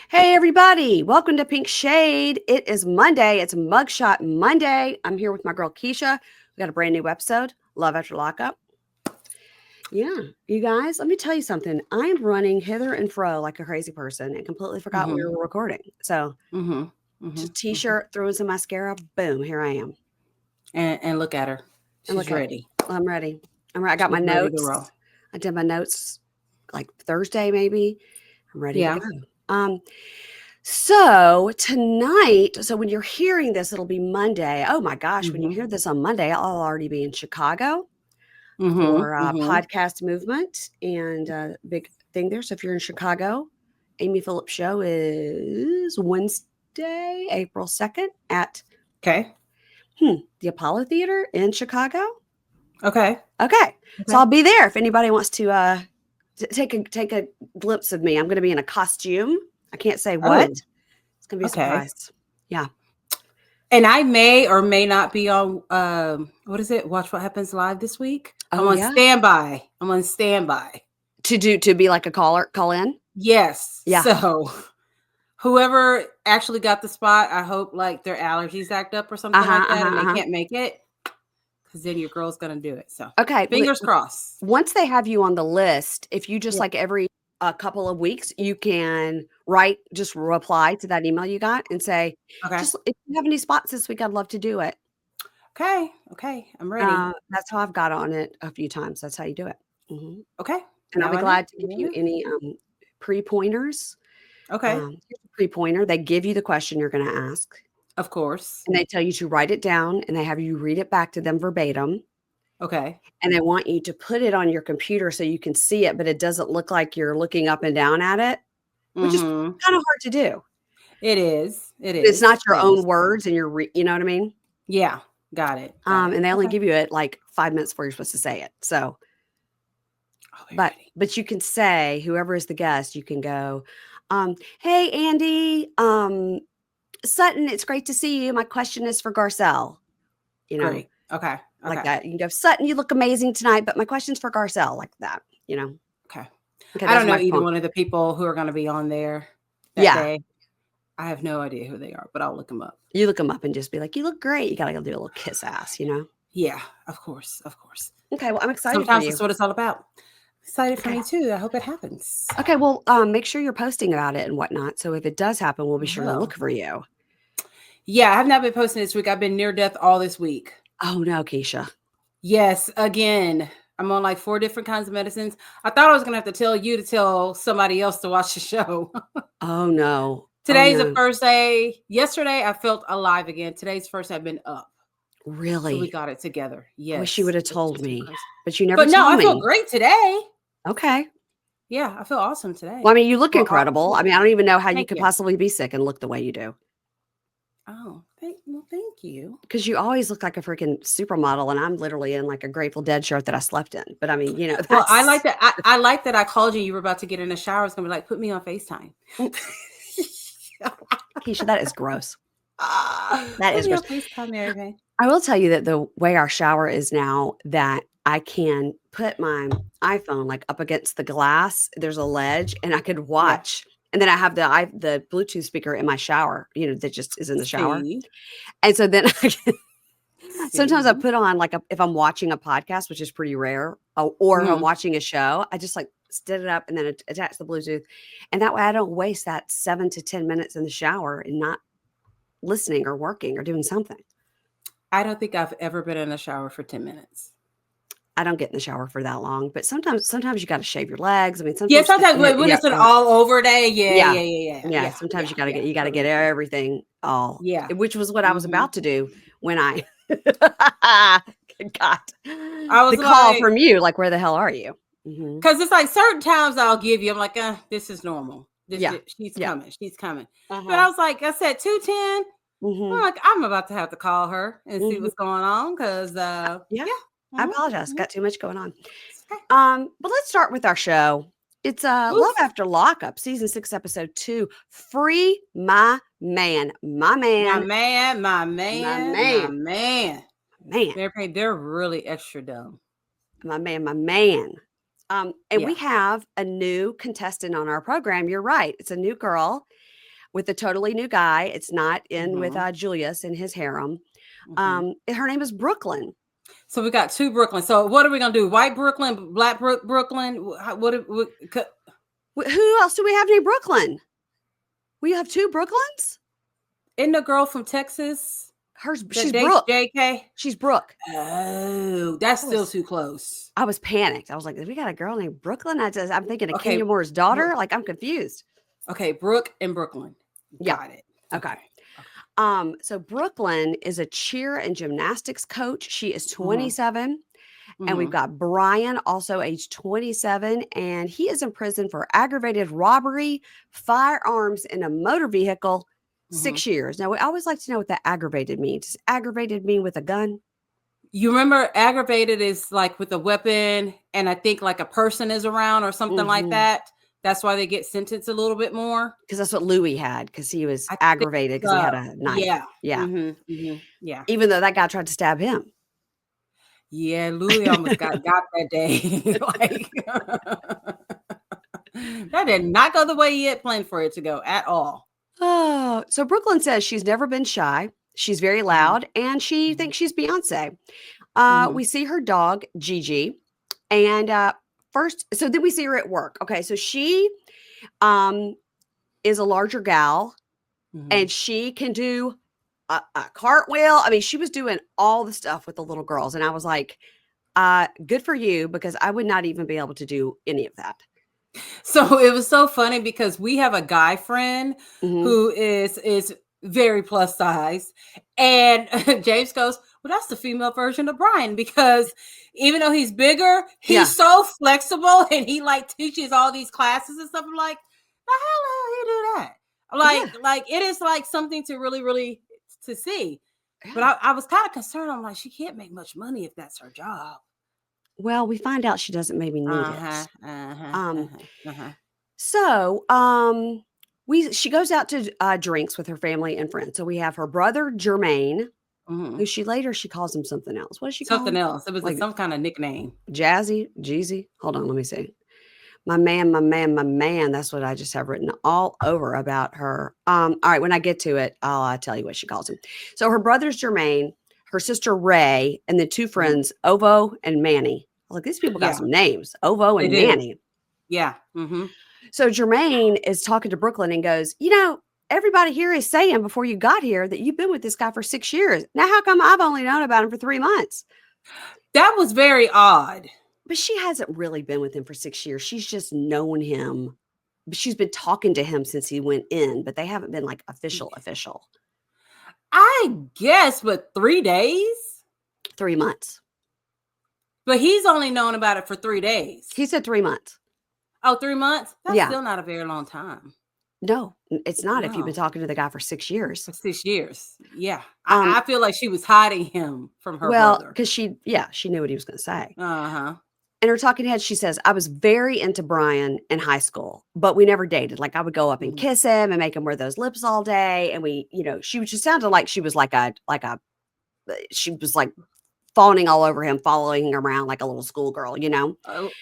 Hey, everybody. Welcome to Pink Shade. It is Monday. It's Mugshot Monday. I'm here with my girl, Keisha. We got a brand new episode, Love After Lockup. Yeah, you guys, let me tell you something. I'm running hither and fro like a crazy person and completely forgot we were recording. So, just t-shirt, threw in some mascara, boom, here I am. And look at her. She's ready. I'm ready. I got my notes. I did my notes like Thursday, maybe. I'm ready to go. So tonight, so when you're hearing this, it'll be Monday. Oh my gosh, when you hear this on Monday, I'll already be in Chicago for podcast movement and big thing there. So if you're in Chicago, Amy Phillips' show is Wednesday, April 2nd at the Apollo Theater in Chicago. Okay. So I'll be there if anybody wants to take a glimpse of me. I'm going to be in a costume. I can't say what. It's going to be a surprise. Yeah. And I may or may not be on, what is it? Watch What Happens Live this week. I'm on standby. To be like a call in? Yes. Yeah. So whoever actually got the spot, I hope like their allergies act up or something like that and they can't make it. Because then your girl's going to do it. So fingers crossed. Once they have you on the list, if you just like every couple of weeks, you can just reply to that email you got and say, just if you have any spots this week, I'd love to do it. Okay. I'm ready. That's how I've got on it a few times. That's how you do it. Okay. And I'll be glad to give you any pre-pointers. Pre-pointer. They give you the question you're going to ask. Of course. And they tell you to write it down and they have you read it back to them verbatim. Okay. And they want you to put it on your computer so you can see it, but it doesn't look like you're looking up and down at it, which is kind of hard to do. It is. It's not your own words and you know what I mean? Yeah. Got it. And they only give you it like 5 minutes before you're supposed to say it. So, but you can say, whoever is the guest, you can go, hey, Andy, Sutton, it's great to see you. My question is for Garcelle. You know, great. Okay. Like that. You can go, Sutton, you look amazing tonight, but my question's for Garcelle, like that, you know. Okay I don't know either one of the people who are going to be on there that day. I have no idea who they are, but I'll look them up. You look them up and just be like, you look great. You got to go do a little kiss ass, you know? Yeah, of course. Okay, well, I'm excited Sometimes for you. That's what it's all about. Excited for me too. I hope it happens. Okay, well, make sure you're posting about it and whatnot. So if it does happen, we'll be sure to look for you. Yeah, I have not been posting this week. I've been near death all this week. Oh no, Keisha. Yes, again. I'm on like 4 different kinds of medicines. I thought I was going to have to tell you to tell somebody else to watch the show. Oh no. Today's the first day. Yesterday, I felt alive again. Today's first I've been up. Really? So we got it together. Yes. I wish you would have told me. But you never told me. But no, I feel great today. Okay. Yeah, I feel awesome today. Well, I mean, you look incredible. I mean, I don't even know how you could possibly be sick and look the way you do. Oh, thank you. Because you always look like a freaking supermodel, and I'm literally in like a Grateful Dead shirt that I slept in. But I mean, you know. Well, I like that. I like that I called you. You were about to get in the shower. It's gonna be like, put me on FaceTime. Keisha, that is gross. That is gross. FaceTime, I will tell you that the way our shower is now, that I can put my iPhone like up against the glass. There's a ledge, and I could watch. Yeah. And then I have the Bluetooth speaker in my shower, you know, that just is in the shower. And so then sometimes I put on like if I'm watching a podcast, which is pretty rare, or if I'm watching a show, I just like set it up and then attach the Bluetooth. And that way I don't waste that 7 to 10 minutes in the shower and not listening or working or doing something. I don't think I've ever been in the shower for 10 minutes. I don't get in the shower for that long, but sometimes you got to shave your legs. I mean, sometimes when it's an all over day. Yeah. Sometimes you got to get everything all. Yeah. Which was what I was about to do when I got the call from you. Like, where the hell are you? Because it's like certain times I'll give you. I'm like, this is normal. She's coming. But I was like, I said 2:10. I'm like, I'm about to have to call her and see what's going on. Because I apologize. Got too much going on. But let's start with our show. It's Love After Lockup, season 6, episode 2. Free my man. They're really extra dumb. My man. And we have a new contestant on our program. You're right. It's a new girl. with a totally new guy. It's not in with Julius and his harem. Her name is Brooklyn. So we got 2 Brooklyn. So what are we gonna do? White Brooklyn, Black Brooklyn. Who else do we have named Brooklyn? We have 2 Brooklyns. Isn't the girl from Texas? She's Brooke. JK. She's Brooke. Oh, that's still too close. I was panicked. I was like, we got a girl named Brooklyn. I'm thinking of Kenya Moore's daughter. Like, I'm confused. Okay, Brooke and Brooklyn. Got it. Okay. So Brooklyn is a cheer and gymnastics coach. She is 27. And we've got Brian, also age 27, and he is in prison for aggravated robbery, firearms in a motor vehicle, 6 years. Now, we always like to know what that aggravated means. Does aggravated mean with a gun? You remember aggravated is like with a weapon, and I think like a person is around or something like that. That's why they get sentenced a little bit more. Because that's what Louis had, because he was aggravated because he had a knife. Yeah. Yeah. Even though that guy tried to stab him. Yeah, Louis almost got that day. Like, that did not go the way he had planned for it to go at all. Oh, so Brooklyn says she's never been shy. She's very loud, and she thinks she's Beyonce. We see her dog, Gigi, and then we see her at work. Okay, so she is a larger gal, and she can do a cartwheel. I mean, she was doing all the stuff with the little girls. And I was like, good for you, because I would not even be able to do any of that. So it was so funny because we have a guy friend who is very plus size. And James goes, well, that's the female version of Brian, because even though he's bigger, he's so flexible, and he like teaches all these classes and stuff. I'm like, the hell do you do that? Like it is like something to really, really to see. But I was kind of concerned. I'm like, she can't make much money if that's her job. Well, we find out she doesn't maybe need it. So she goes out to drinks with her family and friends. So we have her brother Jermaine, who she calls him something else. What does she call him? Something else. It was like some kind of nickname. Jazzy, Jeezy. Hold on, let me see. My man. That's what I just have written all over about her. All right, when I get to it, I'll tell you what she calls him. So her brother's Jermaine, her sister Ray, and the 2 friends, Ovo and Manny. I was like, these people got some names, Ovo and Manny. Yeah. So Jermaine is talking to Brooklyn and goes, everybody here is saying before you got here that you've been with this guy for 6 years. Now, how come I've only known about him for 3 months? That was very odd. But she hasn't really been with him for 6 years. She's just known him. But she's been talking to him since he went in, but they haven't been like official. I guess, but 3 days? 3 months. But he's only known about it for 3 days. He said 3 months. Oh, 3 months? That's still not a very long time. No, it's not if you've been talking to the guy for 6 years. For 6 years. Yeah. I feel like she was hiding him from her brother. Well, because she knew what he was going to say. In her talking head, she says, I was very into Brian in high school, but we never dated. Like, I would go up and kiss him and make him wear those lips all day. And she just sounded like she was she was like fawning all over him, following him around like a little schoolgirl,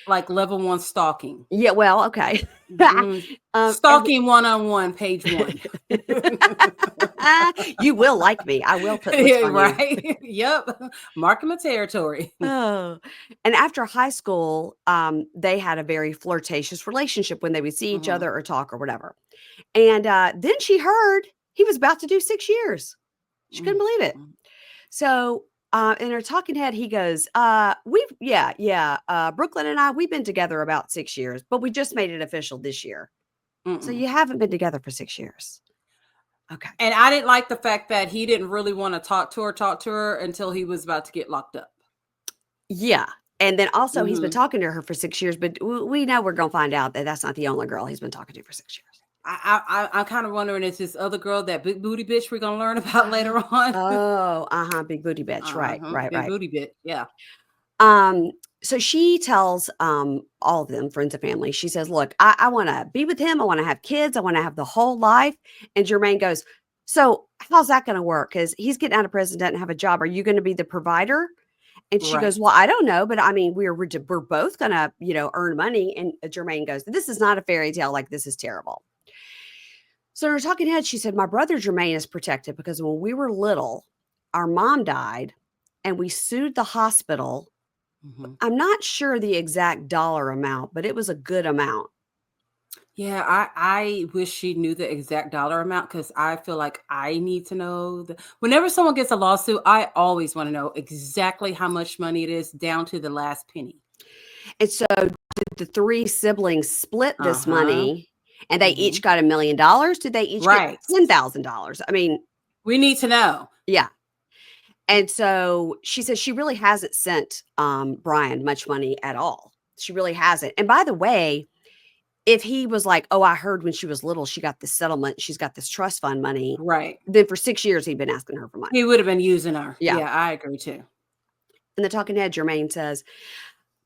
like level 1 stalking. Yeah, well, okay. Stalking 1-on-1, page 1. You will like me. I will put this on right. You. Yep. Marking my territory. Oh. And after high school, they had a very flirtatious relationship when they would see each other or talk or whatever. And then she heard he was about to do 6 years. She couldn't believe it. So in her talking head, he goes, Brooklyn and I, we've been together about 6 years, but we just made it official this year. So you haven't been together for 6 years. Okay. And I didn't like the fact that he didn't really want to talk to her until he was about to get locked up. Yeah. And then also he's been talking to her for 6 years, but we know we're going to find out that that's not the only girl he's been talking to for 6 years. I'm kind of wondering, is this other girl, that big booty bitch we're going to learn about later on? Oh, big booty bitch. Right. Big booty bitch. Yeah. So she tells all of them, friends and family, she says, look, I want to be with him. I want to have kids. I want to have the whole life. And Jermaine goes, so how's that going to work? Because he's getting out of prison, doesn't have a job. Are you going to be the provider? And she goes, well, I don't know, but I mean, we're both going to, earn money. And Jermaine goes, this is not a fairy tale. Like, this is terrible. So in her talking head, she said, my brother Jermaine is protected because when we were little, our mom died and we sued the hospital. I'm not sure the exact dollar amount, but it was a good amount. Yeah, I wish she knew the exact dollar amount because I feel like I need to know. Whenever someone gets a lawsuit, I always want to know exactly how much money it is down to the last penny. And so did the 3 siblings split this money and they each got $1 million? Did they each get $10,000? I mean, we need to know. Yeah. And so she says she really hasn't sent Brian much money at all. She really hasn't. And by the way, if he was like, oh, I heard when she was little, she got this settlement, she's got this trust fund money. Right. Then for 6 years, he'd been asking her for money. He would have been using her. Yeah, I agree too. And the talking head, Jermaine says,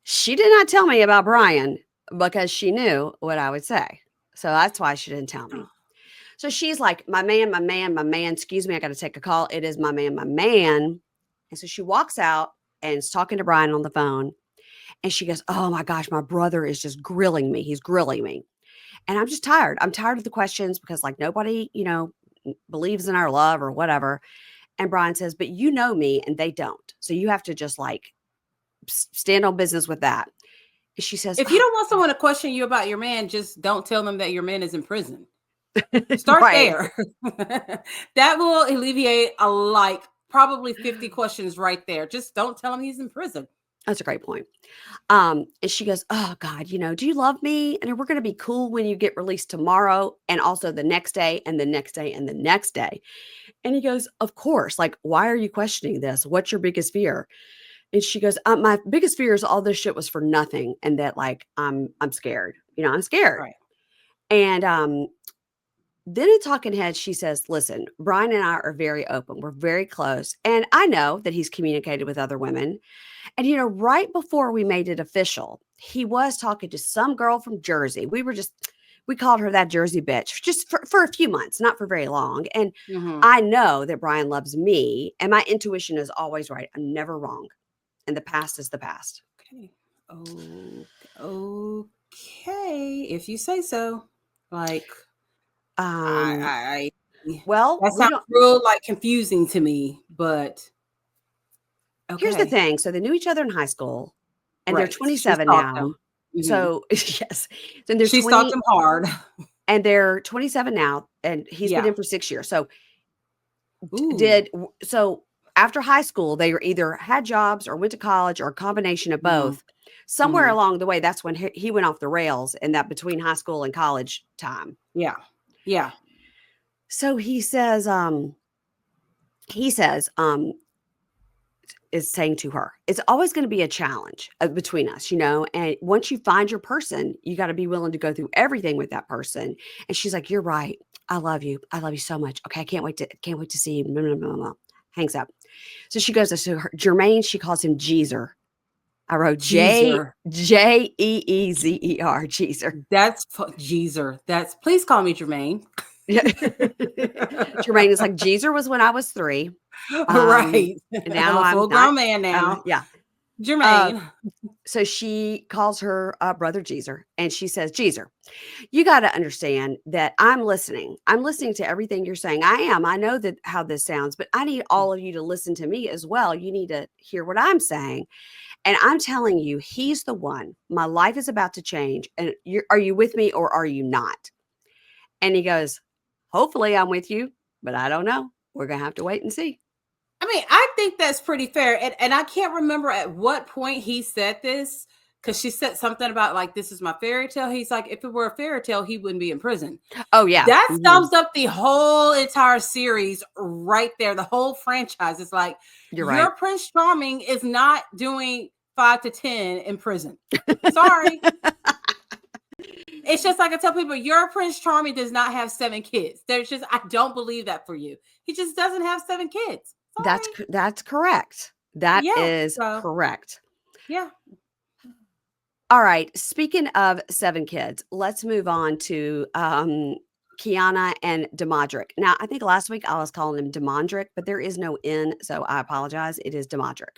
she did not tell me about Brian because she knew what I would say. So that's why she didn't tell me. So she's like, my man, my man, my man, excuse me, I got to take a call. It is my man, my man. And so she walks out and is talking to Brian on the phone. And she goes, oh my gosh, my brother is just grilling me. He's grilling me. And I'm just tired. I'm tired of the questions because like nobody, believes in our love or whatever. And Brian says, but you know me and they don't. So you have to just like stand on business with that. And she says, if you don't want someone to question you about your man, just don't tell them that your man is in prison. Start there. That will alleviate probably 50 questions right there. Just don't tell him he's in prison. That's a great point. And she goes, oh God, do you love me? And we're going to be cool when you get released tomorrow. And also the next day and the next day and the next day. And he goes, of course. Like, why are you questioning this? What's your biggest fear? And she goes, my biggest fear is all this shit was for nothing. And that like, I'm scared, I'm scared. Right. And, then in talking head, she says, listen, Brian and I are very open. We're very close. And I know that he's communicated with other women. And, right before we made it official, he was talking to some girl from Jersey. We called her that Jersey bitch just for a few months, not for very long. And I know that Brian loves me and my intuition is always right. I'm never wrong. And the past is the past. Okay. Okay. If you say so. Like, well, that sounds real confusing to me, but okay. Here's the thing. So they knew each other in high school and they're 27 now. So yes. Then they're she stalked him hard. And they're 27 now and he's been in for 6 years. So after high school, they were either had jobs or went to college or a combination of both. Somewhere along the way, that's when he went off the rails in that between high school and college time. Yeah. Yeah. So he says, is saying to her, it's always going to be a challenge between us, and once you find your person, you got to be willing to go through everything with that person. And she's like, you're right. I love you. I love you so much. Okay. I can't wait to see you. Blah, blah, blah, blah. Hangs up. So she goes to her, Jermaine, she calls him Jeezer. I wrote Jeezer, Jeezer. That's Jeezer. Please call me Jermaine. Yeah. Jermaine is like, Jeezer was when I was 3. Right. Now I'm a full-grown man now. Yeah. Jermaine. So she calls her brother Jeezer and she says, Jeezer, you got to understand that I'm listening. I'm listening to everything you're saying. I am. I know that how this sounds, but I need all of you to listen to me as well. You need to hear what I'm saying. And I'm telling you, he's the one. My life is about to change. And are you with me or are you not? And he goes, hopefully I'm with you, but I don't know. We're going to have to wait and see. I mean, I think that's pretty fair. And I can't remember at what point he said this, because she said something about this is my fairy tale. He's like, if it were a fairy tale, he wouldn't be in prison. Oh, yeah. That sums up the whole entire series right there. The whole franchise is like, your Prince Charming is not doing 5 to 10 in prison. Sorry. It's just like I tell people, your Prince Charming does not have 7 kids. I don't believe that for you. He just doesn't have 7 kids. Sorry. That's correct. That is correct. Yeah. All right. Speaking of 7 kids, let's move on to Quiana and Damodrick. Now, I think last week I was calling him Damodrick, but there is no N, so I apologize. It is Damodrick.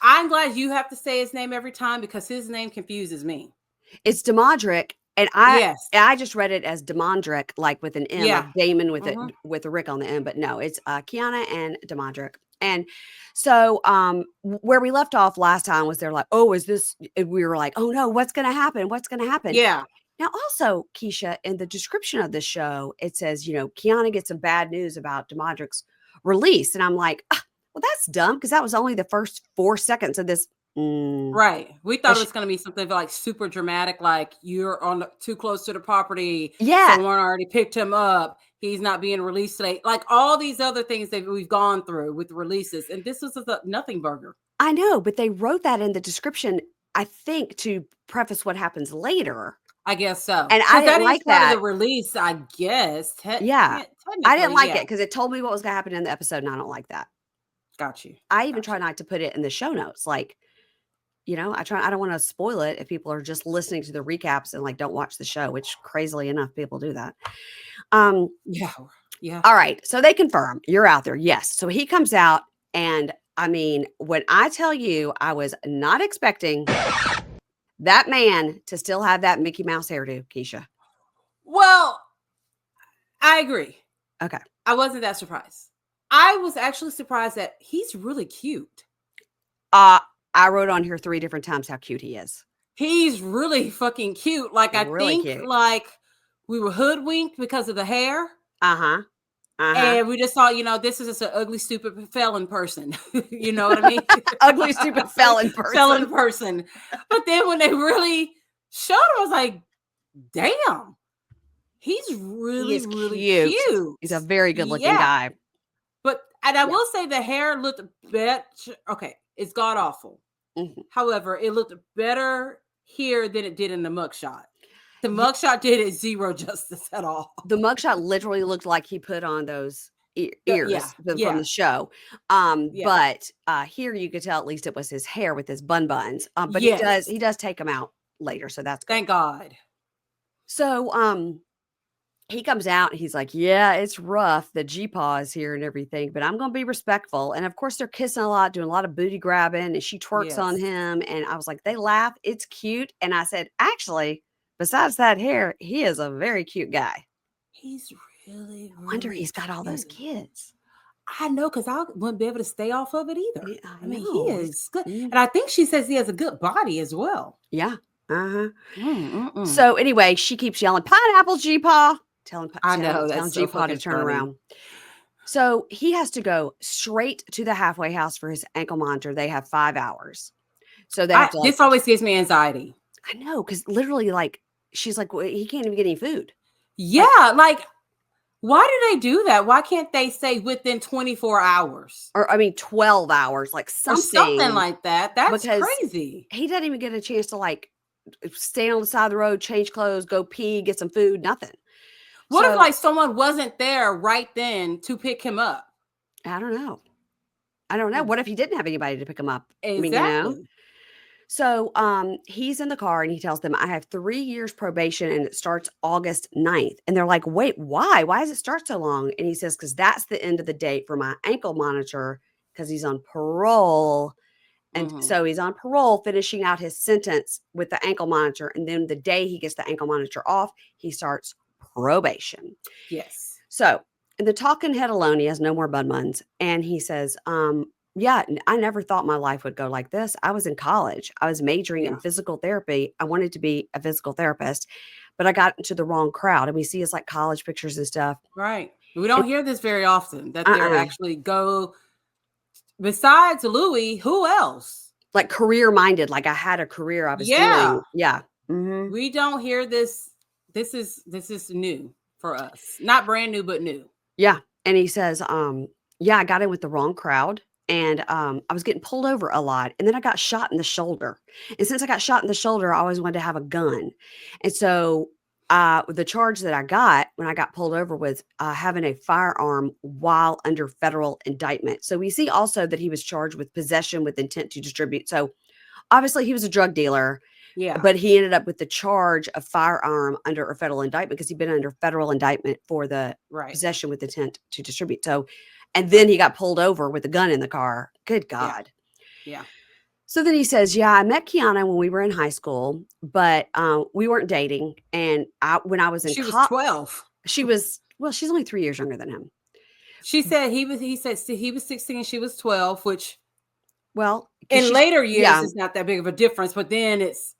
I'm glad you have to say his name every time because his name confuses me. It's Damodrick, And I just read it as Damodrick, like with an M, like Yeah. Damon with it with a Rick on the end, but no, it's Quiana and Damodrick. And so where we left off last time was they're like, oh, is this? We were like, oh no, what's going to happen? What's going to happen? Yeah. Now, also, Keisha, in the description of the show, it says, Quiana gets some bad news about Damodrick's release. And I'm like, well, that's dumb because that was only the first 4 seconds of this. Right. We thought it was going to be something like super dramatic, like you're too close to the property. Yeah. Someone already picked him up. He's not being released today. Like all these other things that we've gone through with releases. And this was a nothing burger. I know, but they wrote that in the description, I think, to preface what happens later. I guess so. And I didn't like that. Part of the release, I guess. Yeah. I didn't like it because it told me what was going to happen in the episode, and I don't like that. Got you. I even try not to put it in the show notes. Like, I don't want to spoil it if people are just listening to the recaps and like don't watch the show, which crazily enough, people do that. Yeah. All right. So they confirm you're out there. Yes. So he comes out, and I mean, when I tell you, I was not expecting that man to still have that Mickey Mouse hairdo, Keisha. Well, I agree. Okay. I wasn't that surprised. I was actually surprised that he's really cute. I wrote on here 3 different times how cute he is. He's really fucking cute. Like, I think like we were hoodwinked because of the hair. And we just thought, this is just an ugly, stupid felon person. You know what I mean? Ugly, stupid felon person. But then when they really showed him, I was like, damn, he's really cute. He's a very good looking guy. But, and I will say the hair looked better. Okay, it's god awful. However, it looked better here than it did in the mugshot. The mugshot did it zero justice at all. The mugshot literally looked like he put on those ears from the show. But here you could tell at least it was his hair with his buns. But he does take them out later, so that's good. Thank God. So he comes out and he's like, yeah, it's rough. The G-paw is here and everything, but I'm going to be respectful. And of course, they're kissing a lot, doing a lot of booty grabbing, and she twerks on him. And I was like, they laugh. It's cute. And I said, actually, besides that hair, he is a very cute guy. He's really, I wonder he's got all those kids. I know, because I wouldn't be able to stay off of it either. Yeah, I mean, he is good. And I think she says he has a good body as well. Yeah. So anyway, she keeps yelling, pineapple G-paw. Telling G-paw to turn around. So he has to go straight to the halfway house for his ankle monitor. They have 5 hours. So they have to, this always gives me anxiety. I know, because literally, like, she's like, well, he can't even get any food. Yeah, like, why do they do that? Why can't they say within 24 hours? Or, 12 hours, like something. Or something like that. That's crazy. He doesn't even get a chance to, like, stand on the side of the road, change clothes, go pee, get some food, nothing. What if like someone wasn't there right then to pick him up? I don't know. What if he didn't have anybody to pick him up? Exactly. I mean, So he's in the car and he tells them, I have 3 years probation and it starts August 9th. And they're like, wait, why? Why does it start so long? And he says, because that's the end of the date for my ankle monitor because he's on parole. And so he's on parole, finishing out his sentence with the ankle monitor. And then the day he gets the ankle monitor off, he starts probation. Yes. So in the talking head alone, he has no more buns. And he says, yeah, I never thought my life would go like this. I was in college. I was majoring in physical therapy. I wanted to be a physical therapist, but I got into the wrong crowd. And we see his like college pictures and stuff. Right. We don't hear this very often that they're actually go. Besides Louis, who else? Like career minded. Like I had a career I was doing. Yeah. Mm-hmm. We don't hear this. This is new for us. Not brand new, but new. Yeah. And he says, I got in with the wrong crowd. And I was getting pulled over a lot. And then I got shot in the shoulder. And since I got shot in the shoulder, I always wanted to have a gun. And so the charge that I got when I got pulled over was having a firearm while under federal indictment. So we see also that he was charged with possession with intent to distribute. So obviously he was a drug dealer. Yeah. But he ended up with the charge of firearm under a federal indictment because he'd been under federal indictment for the possession with intent to distribute. So, and then he got pulled over with a gun in the car. Good God. Yeah. So then he says, yeah, I met Quiana when we were in high school, but we weren't dating. And when I was in She was college, 12. she's only 3 years younger than him. She said he said he was 16, she was 12, which in later years it's not that big of a difference, but then it's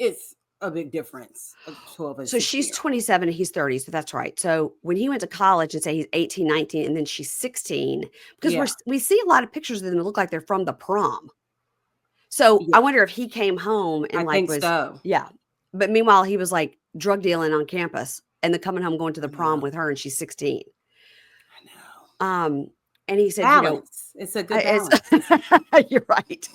a big difference of 12 and 16. So she's 27 and he's 30, so that's right. So when he went to college and say he's 18, 19, and then she's 16, because we see a lot of pictures of them that look like they're from the prom. So I wonder if he came home and yeah. But meanwhile, he was like drug dealing on campus and then coming home going to the prom with her and she's 16. I know. And he said, balance. It's a good balance. You're right.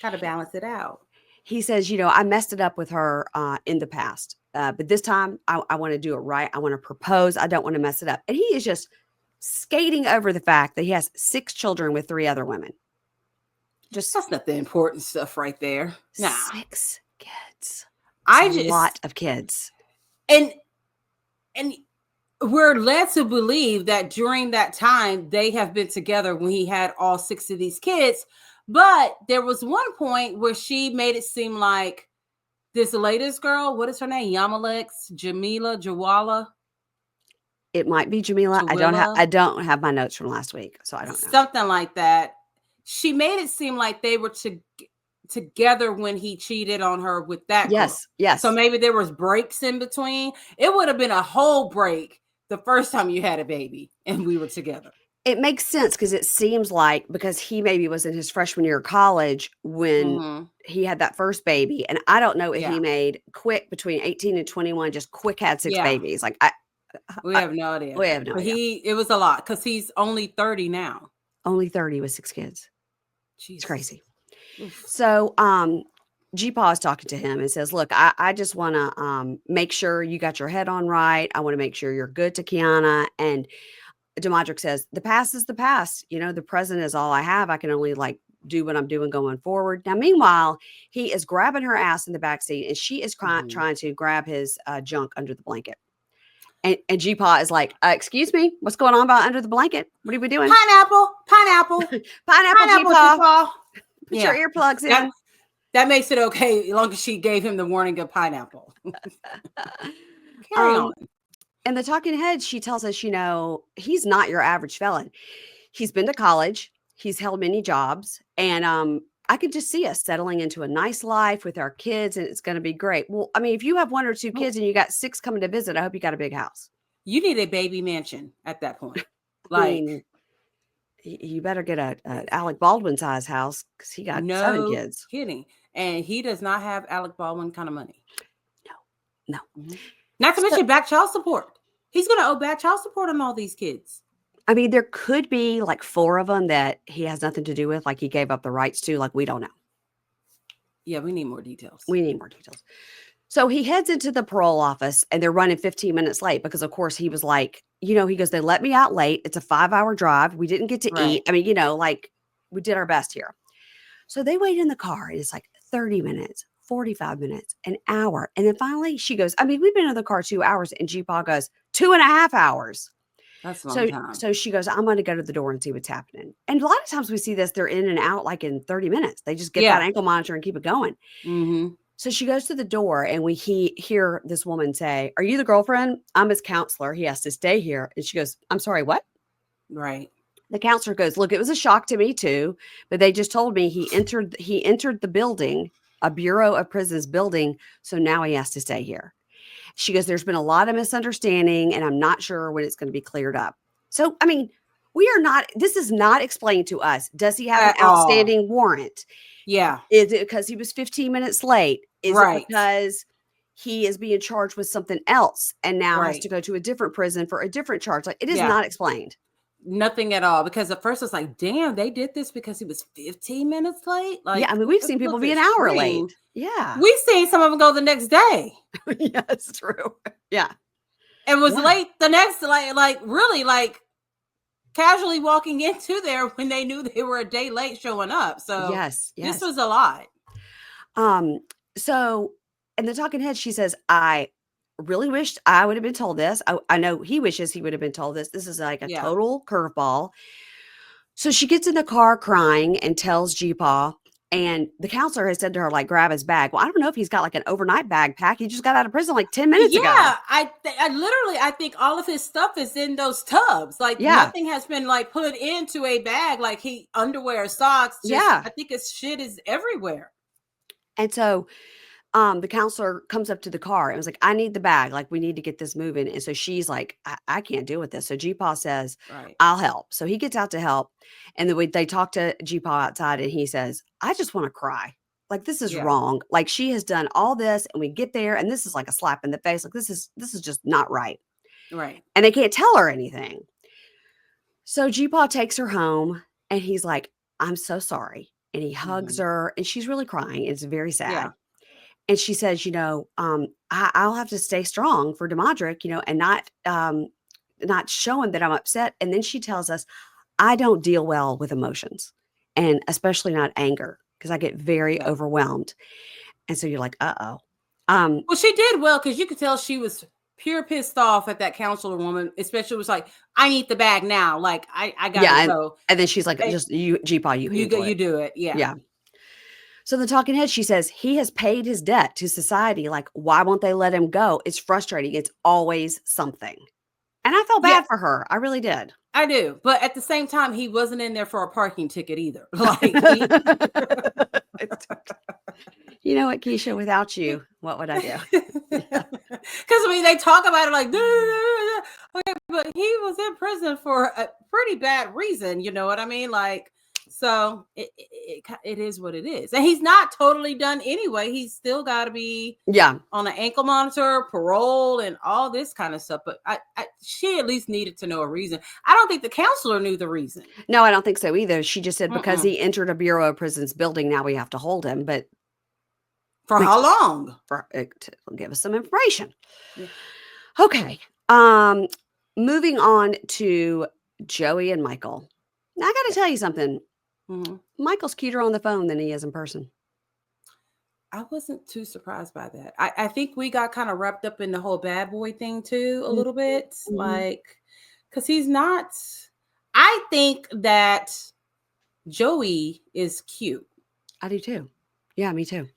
Got to balance it out. He says, I messed it up with her in the past. But this time I want to do it right. I want to propose. I don't want to mess it up. And he is just skating over the fact that he has 6 children with 3 other women. That's not the important stuff right there. Nah. 6 kids. A lot of kids. And we're led to believe that during that time they have been together when he had all 6 of these kids. But there was one point where she made it seem like this latest girl, what is her name? Jawala. It might be Jamila. I don't have my notes from last week, so I don't know. Something like that. She made it seem like they were together when he cheated on her with that girl. Yes. So maybe there was breaks in between. It would have been a whole break the first time you had a baby and we were together. It makes sense because it seems like because he maybe was in his freshman year of college when he had that first baby. And I don't know if he made quick between 18 and 21, just quick had 6 babies. Like we have no idea. We have no idea. It was a lot because he's only 30 now. Only 30 with 6 kids. Jeez. It's crazy. Oof. So G-Paw is talking to him and says, look, I just want to make sure you got your head on right. I want to make sure you're good to Quiana. And Damodrick says, the past is the past. The present is all I have. I can only do what I'm doing going forward. Now, meanwhile, he is grabbing her ass in the backseat and she is trying to grab his junk under the blanket. And G-Paw is like, excuse me, what's going on about under the blanket? What are we doing? Pineapple, G-Paw. Put your earplugs in. That makes it okay as long as she gave him the warning of pineapple. Carry on. And the talking head, she tells us, he's not your average felon. He's been to college. He's held many jobs. And I could just see us settling into a nice life with our kids, and it's going to be great. Well, I mean, if you have 1 or 2 kids and you got 6 coming to visit, I hope you got a big house. You need a baby mansion at that point. You better get a Alec Baldwin size house because he got 7 kids. Kidding. And he does not have Alec Baldwin kind of money. No. Mm-hmm. Not to mention back child support. He's going to owe back child support on all these kids. I mean, there could be 4 of them that he has nothing to do with, he gave up the rights to, we don't know. Yeah, we need more details. So he heads into the parole office and they're running 15 minutes late because, of course, he was like, he goes, they let me out late. It's a 5-hour drive. We didn't get to eat. I mean, we did our best here. So they wait in the car and it's 30 minutes, 45 minutes, an hour. And then finally she goes, I mean, we've been in the car 2 hours. And G-Paw goes, 2.5 hours. That's a long time. So she goes, I'm going to go to the door and see what's happening. And a lot of times we see this, they're in and out in 30 minutes. They just get that ankle monitor and keep it going. Mm-hmm. So she goes to the door and we hear this woman say, are you the girlfriend? I'm his counselor. He has to stay here. And she goes, I'm sorry, what? Right. The counselor goes, look, it was a shock to me too, but they just told me he entered the building, a Bureau of Prisons building. So now he has to stay here. She goes, there's been a lot of misunderstanding and I'm not sure when it's going to be cleared up. So, I mean, this is not explained to us. Does he have an outstanding warrant? Yeah. Is it because he was 15 minutes late? Is it because he is being charged with something else and now has to go to a different prison for a different charge? It is not explained. Nothing at all. Because at first it's damn, they did this because he was 15 minutes late. I mean, we've seen people be an hour late. Yeah. We've seen some of them go the next day. Yeah, it's true. Yeah. And was late the next, really casually walking into there when they knew they were a day late showing up. So yes. This was a lot. So in the talking head, she says, I really wished I would have been told this. I know he wishes he would have been told this. This is a total curveball. So she gets in the car crying and tells G-Paw, And the counselor has said to her, like, grab his bag. Well, I don't know if he's got like an overnight bag pack. He just got out of prison like 10 minutes ago. Yeah, I think all of his stuff is in those tubs. Like nothing has been like put into a bag, like underwear, socks. I think his shit is everywhere. And so the counselor comes up to the car and was like, I need the bag. Like, we need to get this moving. And so she's like, I can't deal with this. So G-Paw says, I'll help. So he gets out to help. And then they talk to G-Paw outside and he says, I just want to cry. Like, this is wrong. Like, she has done all this and we get there and this is like a slap in the face. Like, this is just not right. Right. And they can't tell her anything. So G-Paw takes her home and he's like, I'm so sorry. And he hugs her and she's really crying. It's very sad. Yeah. And she says, I'll have to stay strong for Damodrick, and not show him that I'm upset. And then she tells us, I don't deal well with emotions, and especially not anger, because I get very overwhelmed. And so you're like, uh-oh. Well, she did well, because you could tell she was pure pissed off at that counselor woman, especially was like, I need the bag now. Like, I gotta go. And then she's like, just you, G-Paw, you do it. Yeah. Yeah. So the talking head, she says, he has paid his debt to society. Like, why won't they let him go? It's frustrating. It's always something. And I felt bad for her. I really did. I do. But at the same time, he wasn't in there for a parking ticket either. Like, you know what, Keisha, without you, what would I do? Because, I mean, they talk about it like, okay, but he was in prison for a pretty bad reason. You know what I mean? Like, so it is what it is. And he's not totally done anyway. He's still got to be on an ankle monitor, parole, and all this kind of stuff. But she at least needed to know a reason. I don't think the counselor knew the reason. No, I don't think so either. She just said because he entered a Bureau of Prisons building, now we have to hold him. But for how long? To give us some information. Yeah. Okay. Moving on to Joey and Michael. Now, I got to tell you something. Michael's cuter on the phone than he is in person. I wasn't too surprised by that. I think we got kind of wrapped up in the whole bad boy thing too, a little bit. Like, because he's not. I think that Joey is cute. I do too. Yeah, me too.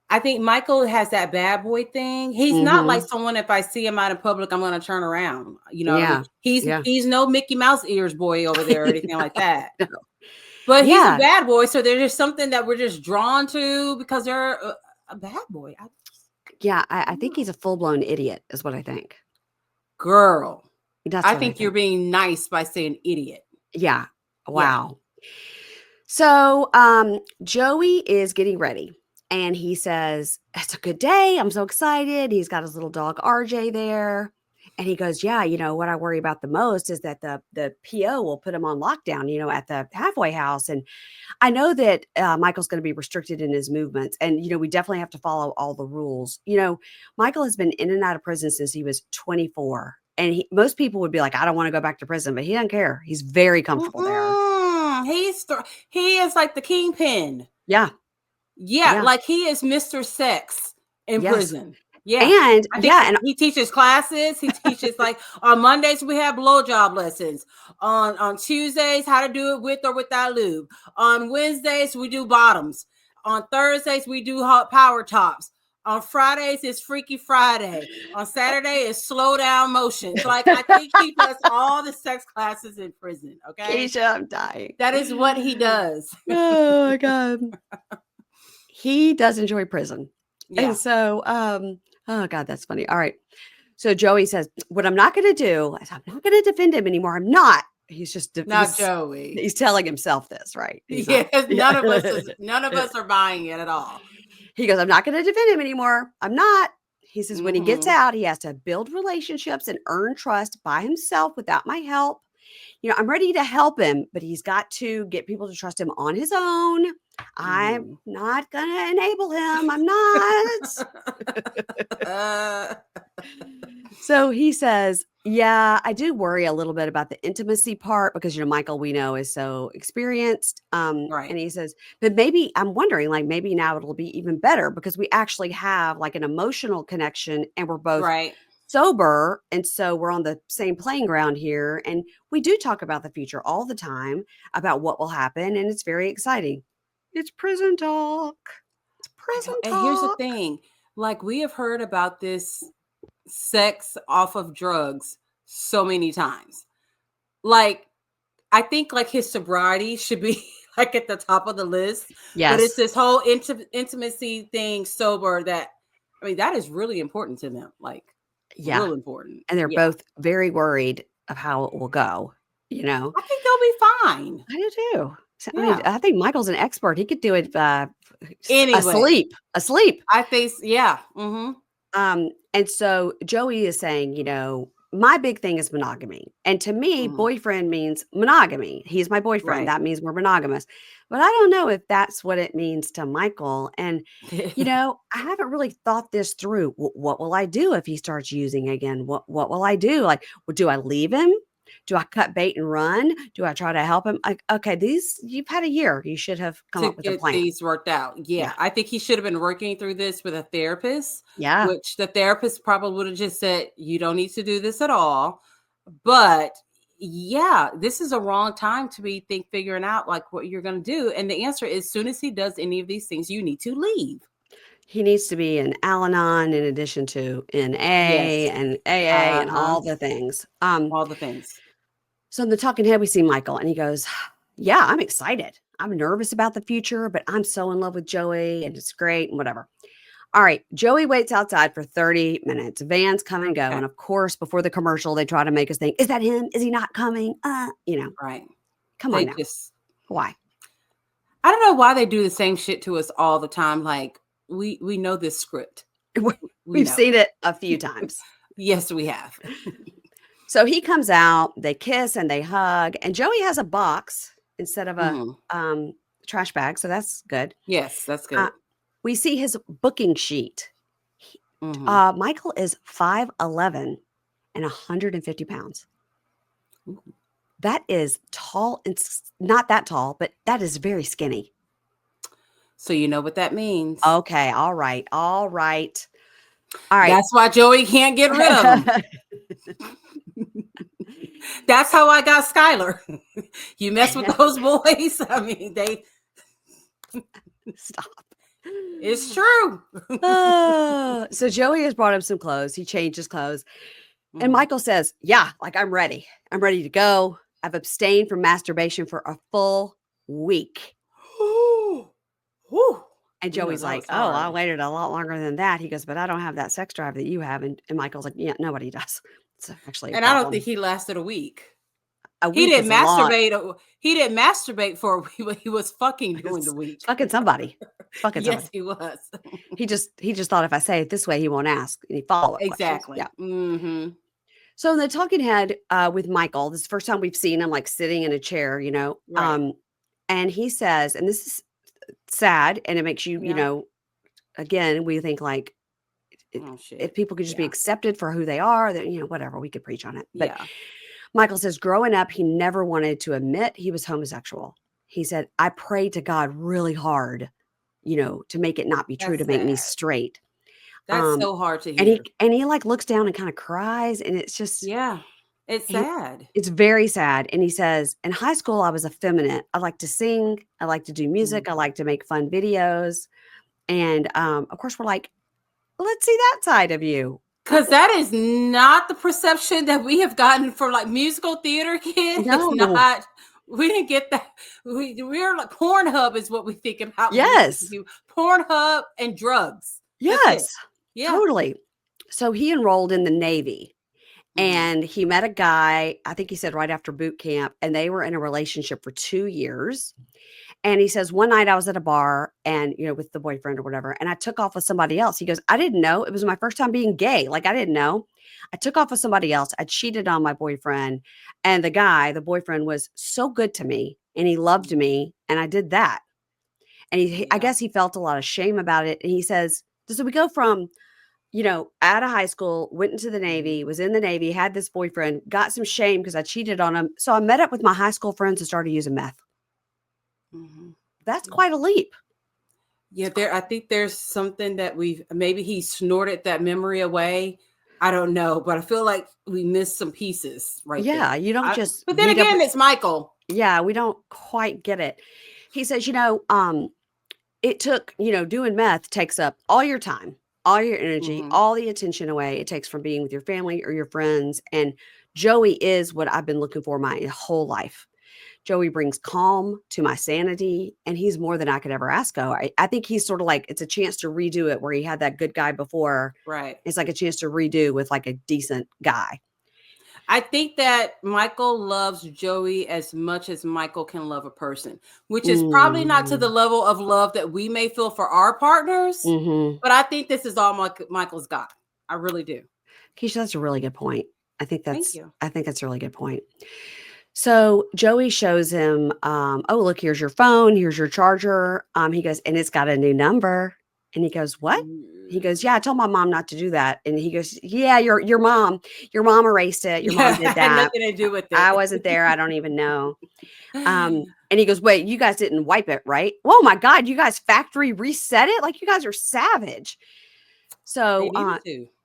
I think Michael has that bad boy thing. He's not like someone, if I see him out in public, I'm going to turn around. You know, I mean? He's no Mickey Mouse ears boy over there or anything like that. No. But he's a bad boy. So there's just something that we're just drawn to because they're a bad boy. I think he's a full-blown idiot is what I think. Girl, I think you're being nice by saying idiot. Yeah. Wow. Yeah. So Joey is getting ready. And he says, it's a good day. I'm so excited. He's got his little dog, RJ, there. And he goes, yeah, what I worry about the most is that the PO will put him on lockdown, at the halfway house. And I know that Michael's going to be restricted in his movements. And, we definitely have to follow all the rules. Michael has been in and out of prison since he was 24. And most people would be like, I don't want to go back to prison. But he doesn't care. He's very comfortable there. He is like the kingpin. Yeah. Yeah, like he is Mr. Sex in prison. Yeah. And he teaches classes. He teaches like on Mondays we have blowjob lessons. On Tuesdays, how to do it with or without lube. On Wednesdays, we do bottoms. On Thursdays, we do hot power tops. On Fridays, it's Freaky Friday. On Saturday, it's slow down motions. Like, I think he does all the sex classes in prison. Okay. Keisha, I'm dying. That is what he does. Oh my God. He does enjoy prison. Yeah. And so, oh God, that's funny. All right. So Joey says, what I'm not going to do is I'm not going to defend him anymore. I'm not. He's just Joey. He's telling himself this, right? None of us are buying it at all. He goes, I'm not going to defend him anymore. I'm not. He says, when he gets out, he has to build relationships and earn trust by himself without my help. I'm ready to help him, but he's got to get people to trust him on his own. I'm not going to enable him. I'm not. So he says, yeah, I do worry a little bit about the intimacy part because, Michael, we know, is so experienced. Right. And he says, but maybe I'm wondering, like, maybe now it'll be even better because we actually have like an emotional connection and we're both sober. And so we're on the same playing ground here. And we do talk about the future all the time, about what will happen. And it's very exciting. It's prison talk. It's prison talk. And here's the thing. Like, we have heard about this sex off of drugs so many times. Like, I think like his sobriety should be like at the top of the list. Yes. But it's this whole intimacy thing sober that, I mean, that is really important to them. Like, real important. And they're both very worried of how it will go, you know. I think they'll be fine. I do too. So, I mean, I think Michael's an expert. He could do it anyway. Asleep. I think, yeah. Mm-hmm. And so Joey is saying, you know, my big thing is monogamy. And to me, boyfriend means monogamy. He's my boyfriend. Right. That means we're monogamous. But I don't know if that's what it means to Michael. And, you know, I haven't really thought this through. What will I do if he starts using again? What will I do? Like, well, do I leave him? Do I cut bait and run? Do I try to help him? Like, okay, you've had a year. You should have come up with a plan. These worked out. Yeah. I think he should have been working through this with a therapist. Yeah. Which the therapist probably would have just said, you don't need to do this at all. But yeah, this is a wrong time to be figuring out like what you're going to do. And the answer is, as soon as he does any of these things, you need to leave. He needs to be in Al-Anon in addition to NA and AA and all the things. All the things. So in the talking head, we see Michael and he goes, yeah, I'm excited. I'm nervous about the future, but I'm so in love with Joey and it's great and whatever. All right. Joey waits outside for 30 minutes. Vans come and go. Okay. And of course, before the commercial, they try to make us think, is that him? Is he not coming? You know. Right. Come on now. Why? I don't know why they do the same shit to us all the time. Like, we know this script. We've seen it a few times. Yes, we have. So he comes out, they kiss and they hug, and Joey has a box instead of a trash bag. So that's good. Yes, that's good. We see his booking sheet. Michael is 5'11" and 150 pounds. Ooh. That is tall. It's not that tall, but that is very skinny. So you know what that means. Okay. All right. That's why Joey can't get rid of him. That's how I got Skylar. You mess with those boys. I mean, they stop. It's true. So Joey has brought him some clothes. He changed his clothes. And Michael says, yeah, like I'm ready. I'm ready to go. I've abstained from masturbation for a full week. And Joey's like, oh, I waited a lot longer than that. He goes, but I don't have that sex drive that you have. And Michael's like, yeah, nobody does. It's actually I don't think he lasted a week. He didn't masturbate. He didn't masturbate for a week. He was fucking during the week. Fucking somebody. Yes, he was. He just thought if I say it this way, he won't ask any follow-up exactly. questions. Yeah. So in the talking head with Michael, this is the first time we've seen him like sitting in a chair, you know. Right. And he says, and this is sad, and it makes you, you know, again, we think like if people could just be accepted for who they are, then, you know, whatever, we could preach on it. But Michael says, growing up, he never wanted to admit he was homosexual. He said, I prayed to God really hard, you know, to make it not be true, to make me straight. That's so hard to hear. And he like looks down and kind of cries, and it's just it's sad. It's very sad. And he says, in high school, I was effeminate. I like to sing. I like to do music. I like to make fun videos. And of course, we're like, let's see that side of you. Because that is not the perception that we have gotten from like musical theater kids. No. It's not. We didn't get that. We're like Pornhub is what we think about. Yes. Pornhub and drugs. Yes. Yeah. Totally. So he enrolled in the Navy. And he met a guy, I think he said right after boot camp, and they were in a relationship for 2 years. And he says, one night I was at a bar and, you know, with the boyfriend or whatever, and I took off with somebody else. He goes, I didn't know. It was my first time being gay. Like, I didn't know. I took off with somebody else. I cheated on my boyfriend. And the boyfriend was so good to me and he loved me. And I did that. And I guess he felt a lot of shame about it. And he says, so we go from, you know, out of high school, went into the Navy, was in the Navy, had this boyfriend, got some shame because I cheated on him. So I met up with my high school friends and started using meth. That's quite a leap. Yeah, I think there's something that maybe he snorted that memory away. I don't know, but I feel like we missed some pieces right there. Yeah, you don't But then again, it's Michael. Yeah, we don't quite get it. He says, you know, it took, doing meth takes up all your time, all your energy, all the attention away it takes from being with your family or your friends. And Joey is what I've been looking for my whole life. Joey brings calm to my sanity, and he's more than I could ever ask of. I think he's sort of like, it's a chance to redo it where he had that good guy before. Right. It's like a chance to redo with like a decent guy. I think that Michael loves Joey as much as Michael can love a person, which is probably not to the level of love that we may feel for our partners. But I think this is all Michael's got. I really do. Keisha, that's a really good point. I think that's a really good point. So Joey shows him, oh, look, here's your phone. Here's your charger. He goes, and it's got a new number. And he goes, what? He goes, yeah, I told my mom not to do that. And he goes, yeah, your mom erased it. Your mom did that. Had nothing to do with it. I wasn't there. I don't even know. And he goes, wait, you guys didn't wipe it, right? Oh my God, you guys factory reset it? Like, you guys are savage. So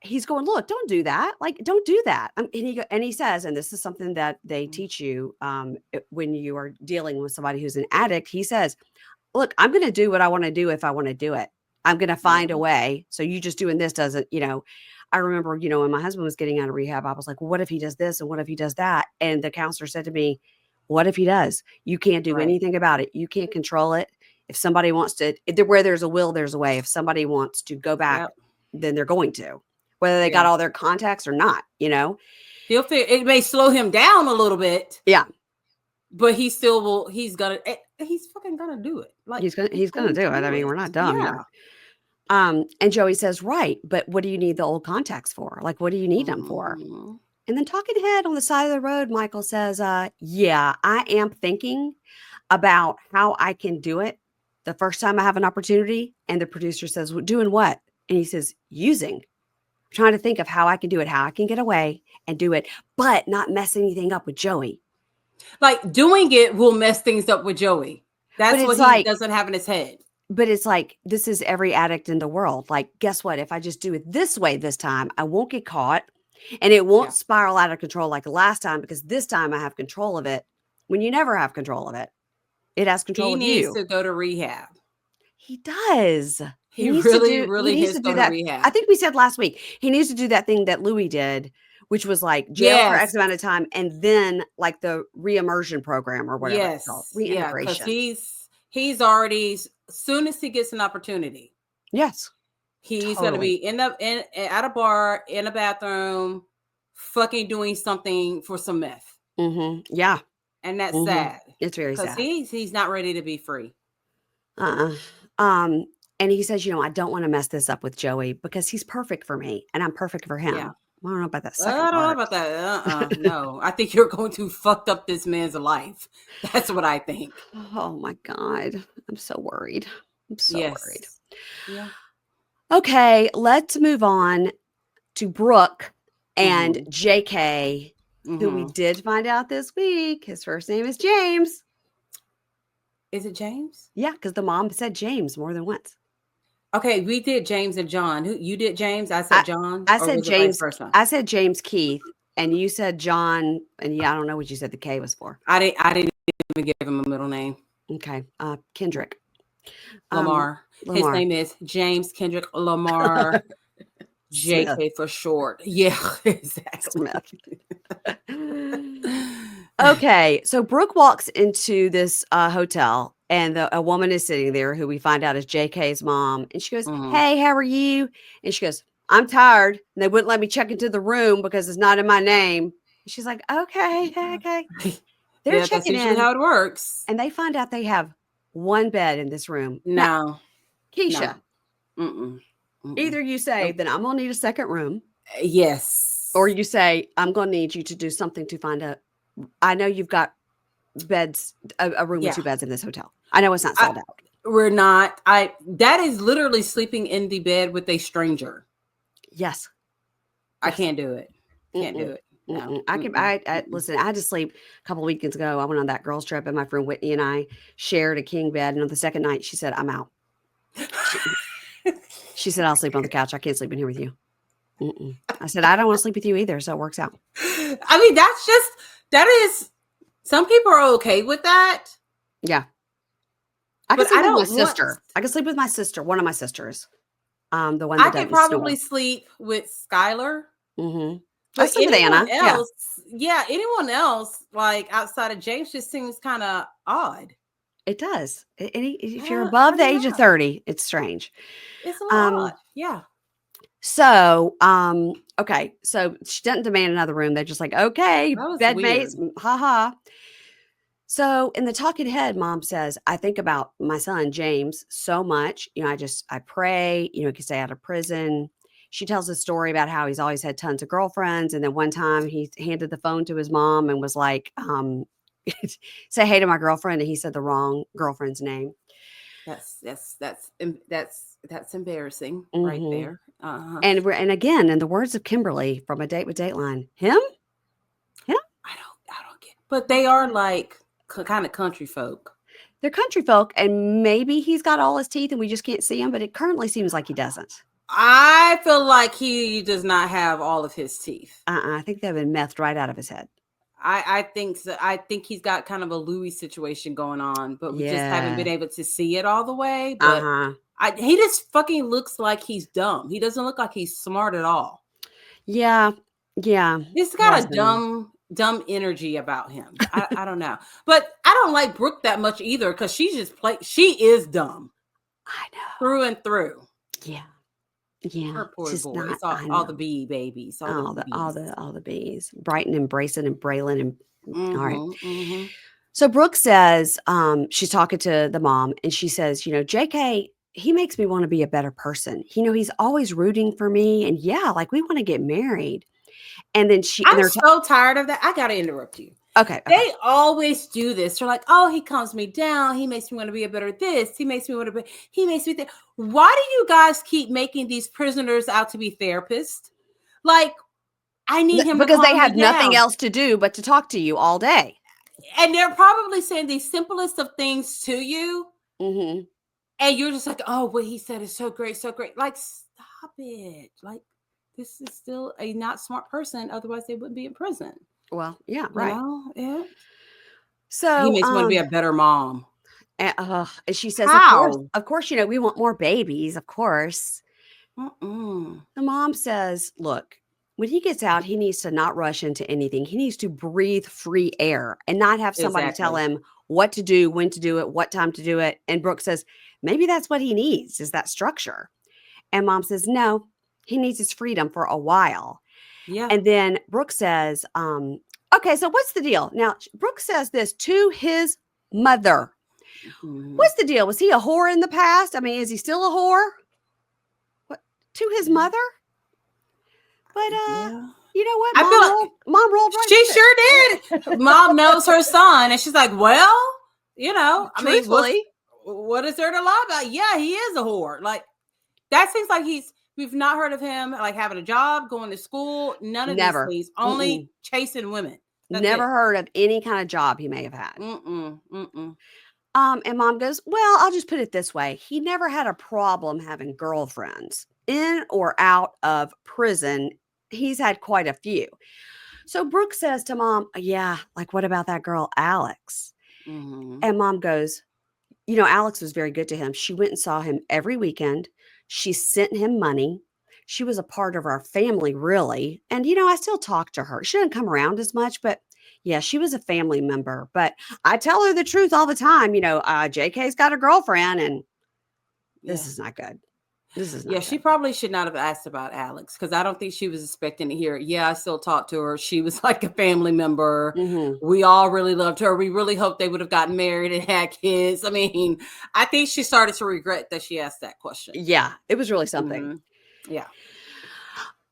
he's going, look, don't do that. Like, don't do that. And he says, and this is something that they teach you when you are dealing with somebody who's an addict. He says, look, I'm going to do what I want to do if I want to do it. I'm going to find a way. So you just doing this doesn't, I remember, when my husband was getting out of rehab, I was like, well, what if he does this? And what if he does that? And the counselor said to me, what if he does? You can't do anything about it. You can't control it. If somebody wants to, where there's a will, there's a way. If somebody wants to go back, then they're going to, whether they got all their contacts or not, He'll feel it may slow him down a little bit. Yeah. But he still will, he's fucking gonna do it. Like he's gonna do it. I mean, we're not dumb here. And Joey says, right, but what do you need the old contacts for? Like, what do you need them for? And then talking head on the side of the road, Michael says, yeah, I am thinking about how I can do it the first time I have an opportunity. And the producer says, well, doing what? And he says, using. I'm trying to think of how I can do it, how I can get away and do it, but not mess anything up with Joey. Like, doing it will mess things up with Joey. That's what he doesn't have in his head. But it's like, this is every addict in the world. Like, guess what? If I just do it this way this time, I won't get caught and it won't spiral out of control like the last time, because this time I have control of it. When you never have control of it, it has control of you. He needs to go to rehab. He does. He needs to do that. Rehab. I think we said last week, he needs to do that thing that Louis did, which was like jail for X amount of time, and then like the re-immersion program or whatever it's called. Reintegration. Because he's already, as soon as he gets an opportunity. Yes. He's going to be at a bar, in a bathroom, fucking doing something for some meth. Yeah. And that's sad. It's very sad. Because he's not ready to be free. And he says, I don't want to mess this up with Joey because he's perfect for me and I'm perfect for him. Yeah. I don't know about that second I don't know about that. No, I think you're going to fuck up this man's life. That's what I think. Oh my God. I'm so worried. I'm so worried. Yeah. Okay, let's move on to Brooke and JK, who we did find out this week. His first name is James. Is it James? Yeah, because the mom said James more than once. Okay, we did James and John. Who you did James? I said John. I said James. I said James Keith, and you said John. And I don't know what you said the K was for. I didn't even give him a middle name. Okay, Kendrick. Lamar. His name is James Kendrick Lamar. JK for short. Yeah, exactly. Okay, so Brooke walks into this hotel, and a woman is sitting there who we find out is JK's mom. And she goes, hey, how are you? And she goes, I'm tired. And they wouldn't let me check into the room because it's not in my name. And she's like, okay. They're checking in. That's how it works. And they find out they have one bed in this room. No. Now, Keisha, either you say, then I'm going to need a second room. Yes. Or you say, I'm going to need you to do something to find out. I know you've got beds, a room with 2 beds in this hotel. I know it's not sold out. We're not. That is literally sleeping in the bed with a stranger. Yes. I can't do it. Can't do it. No. I listen, I had to sleep a couple of weekends ago. I went on that girls trip and my friend Whitney and I shared a king bed. And on the second night, she said, I'm out. She said, I'll sleep on the couch. I can't sleep in here with you. I said, I don't want to sleep with you either. So it works out. I mean, that is, some people are okay with that. Yeah. I can But sleep I with my don't want. sister. I can sleep with my sister, one of my sisters, the one I that could doesn't probably snore. sleep with Skylar. I But sleep with anyone Anna. Yeah. else, anyone else, like outside of James, just seems kind of odd. It does. If you're I above the don't age of know. 30, it's strange. It's a little odd. Um, Yeah. so, okay. So she doesn't demand another room. They're just like, okay, That was weird. bedmates, haha. So in the talking head, mom says, I think about my son, James, so much. I pray, he can stay out of prison. She tells a story about how he's always had tons of girlfriends. And then one time he handed the phone to his mom and was like, say hey to my girlfriend. And he said the wrong girlfriend's name. That's embarrassing right Mm-hmm. there. Uh-huh. And again, in the words of Kimberly from A Date with Dateline, him? I don't get. But they are like kind of country folk. They're country folk, and maybe he's got all his teeth and we just can't see him, but it currently seems like he doesn't. I feel like he does not have all of his teeth. I think they've been methed right out of his head. I think so. I think he's got kind of a Louis situation going on, but we just haven't been able to see it all the way. But he just fucking looks like he's dumb. He doesn't look like he's smart at all. Yeah. He's got a dumb energy about him. I don't know. But I don't like Brooke that much either because she is dumb. I know. Through and through. Yeah. Her poor boy. It's all the bee babies. All the bees. Brighton and Brayson and Braylon and all right. Mm-hmm. So Brooke says, she's talking to the mom and she says, JK, he makes me want to be a better person. He's always rooting for me. And yeah, like we want to get married. And then I'm so tired of that. I got to interrupt you. Okay. They always do this. They're like, oh, he calms me down. He makes me want to be a better this. He makes me want to be, he makes me think. Why do you guys keep making these prisoners out to be therapists? Like, I need him because to they have nothing else to do but to talk to you all day. And they're probably saying the simplest of things to you. Mm-hmm. And you're just like, oh, what he said is so great, so great. Like, stop it. Like, this is still a not smart person. Otherwise, they wouldn't be in prison. Well, yeah, right. Yeah. So he makes me want to be a better mom. And she says, how? Of course, we want more babies, of course. Mm-mm. The mom says, look, when he gets out, he needs to not rush into anything. He needs to breathe free air and not have somebody tell him what to do, when to do it, what time to do it. And Brooke says, maybe that's what he needs, is that structure. And mom says, no, he needs his freedom for a while. Yeah. And then Brooke says, okay, so what's the deal? Now, Brooke says this to his mother. Mm-hmm. What's the deal? Was he a whore in the past? I mean, is he still a whore? What, to his mother? But you know what? Mom rolled right. She sure did. Mom knows her son, and she's like, well, truthfully, I mean, what is there to lie about? Yeah, he is a whore. Like, that seems like we've not heard of him like having a job, going to school, none of these things, only chasing women. Never heard of any kind of job he may have had. And mom goes, well, I'll just put it this way. He never had a problem having girlfriends in or out of prison. He's had quite a few. So Brooke says to mom, yeah, like what about that girl, Alex? Mm-hmm. And mom goes, Alex was very good to him. She went and saw him every weekend. She sent him money. She was a part of our family, really. And, I still talk to her. She doesn't come around as much, but yeah, she was a family member. But I tell her the truth all the time. JK's got a girlfriend and this is not good. This is not good. She probably should not have asked about Alex because I don't think she was expecting to hear, I still talk to her. She was like a family member. Mm-hmm. We all really loved her. We really hoped they would have gotten married and had kids. I mean, I think she started to regret that she asked that question. Yeah, it was really something. Mm-hmm. Yeah.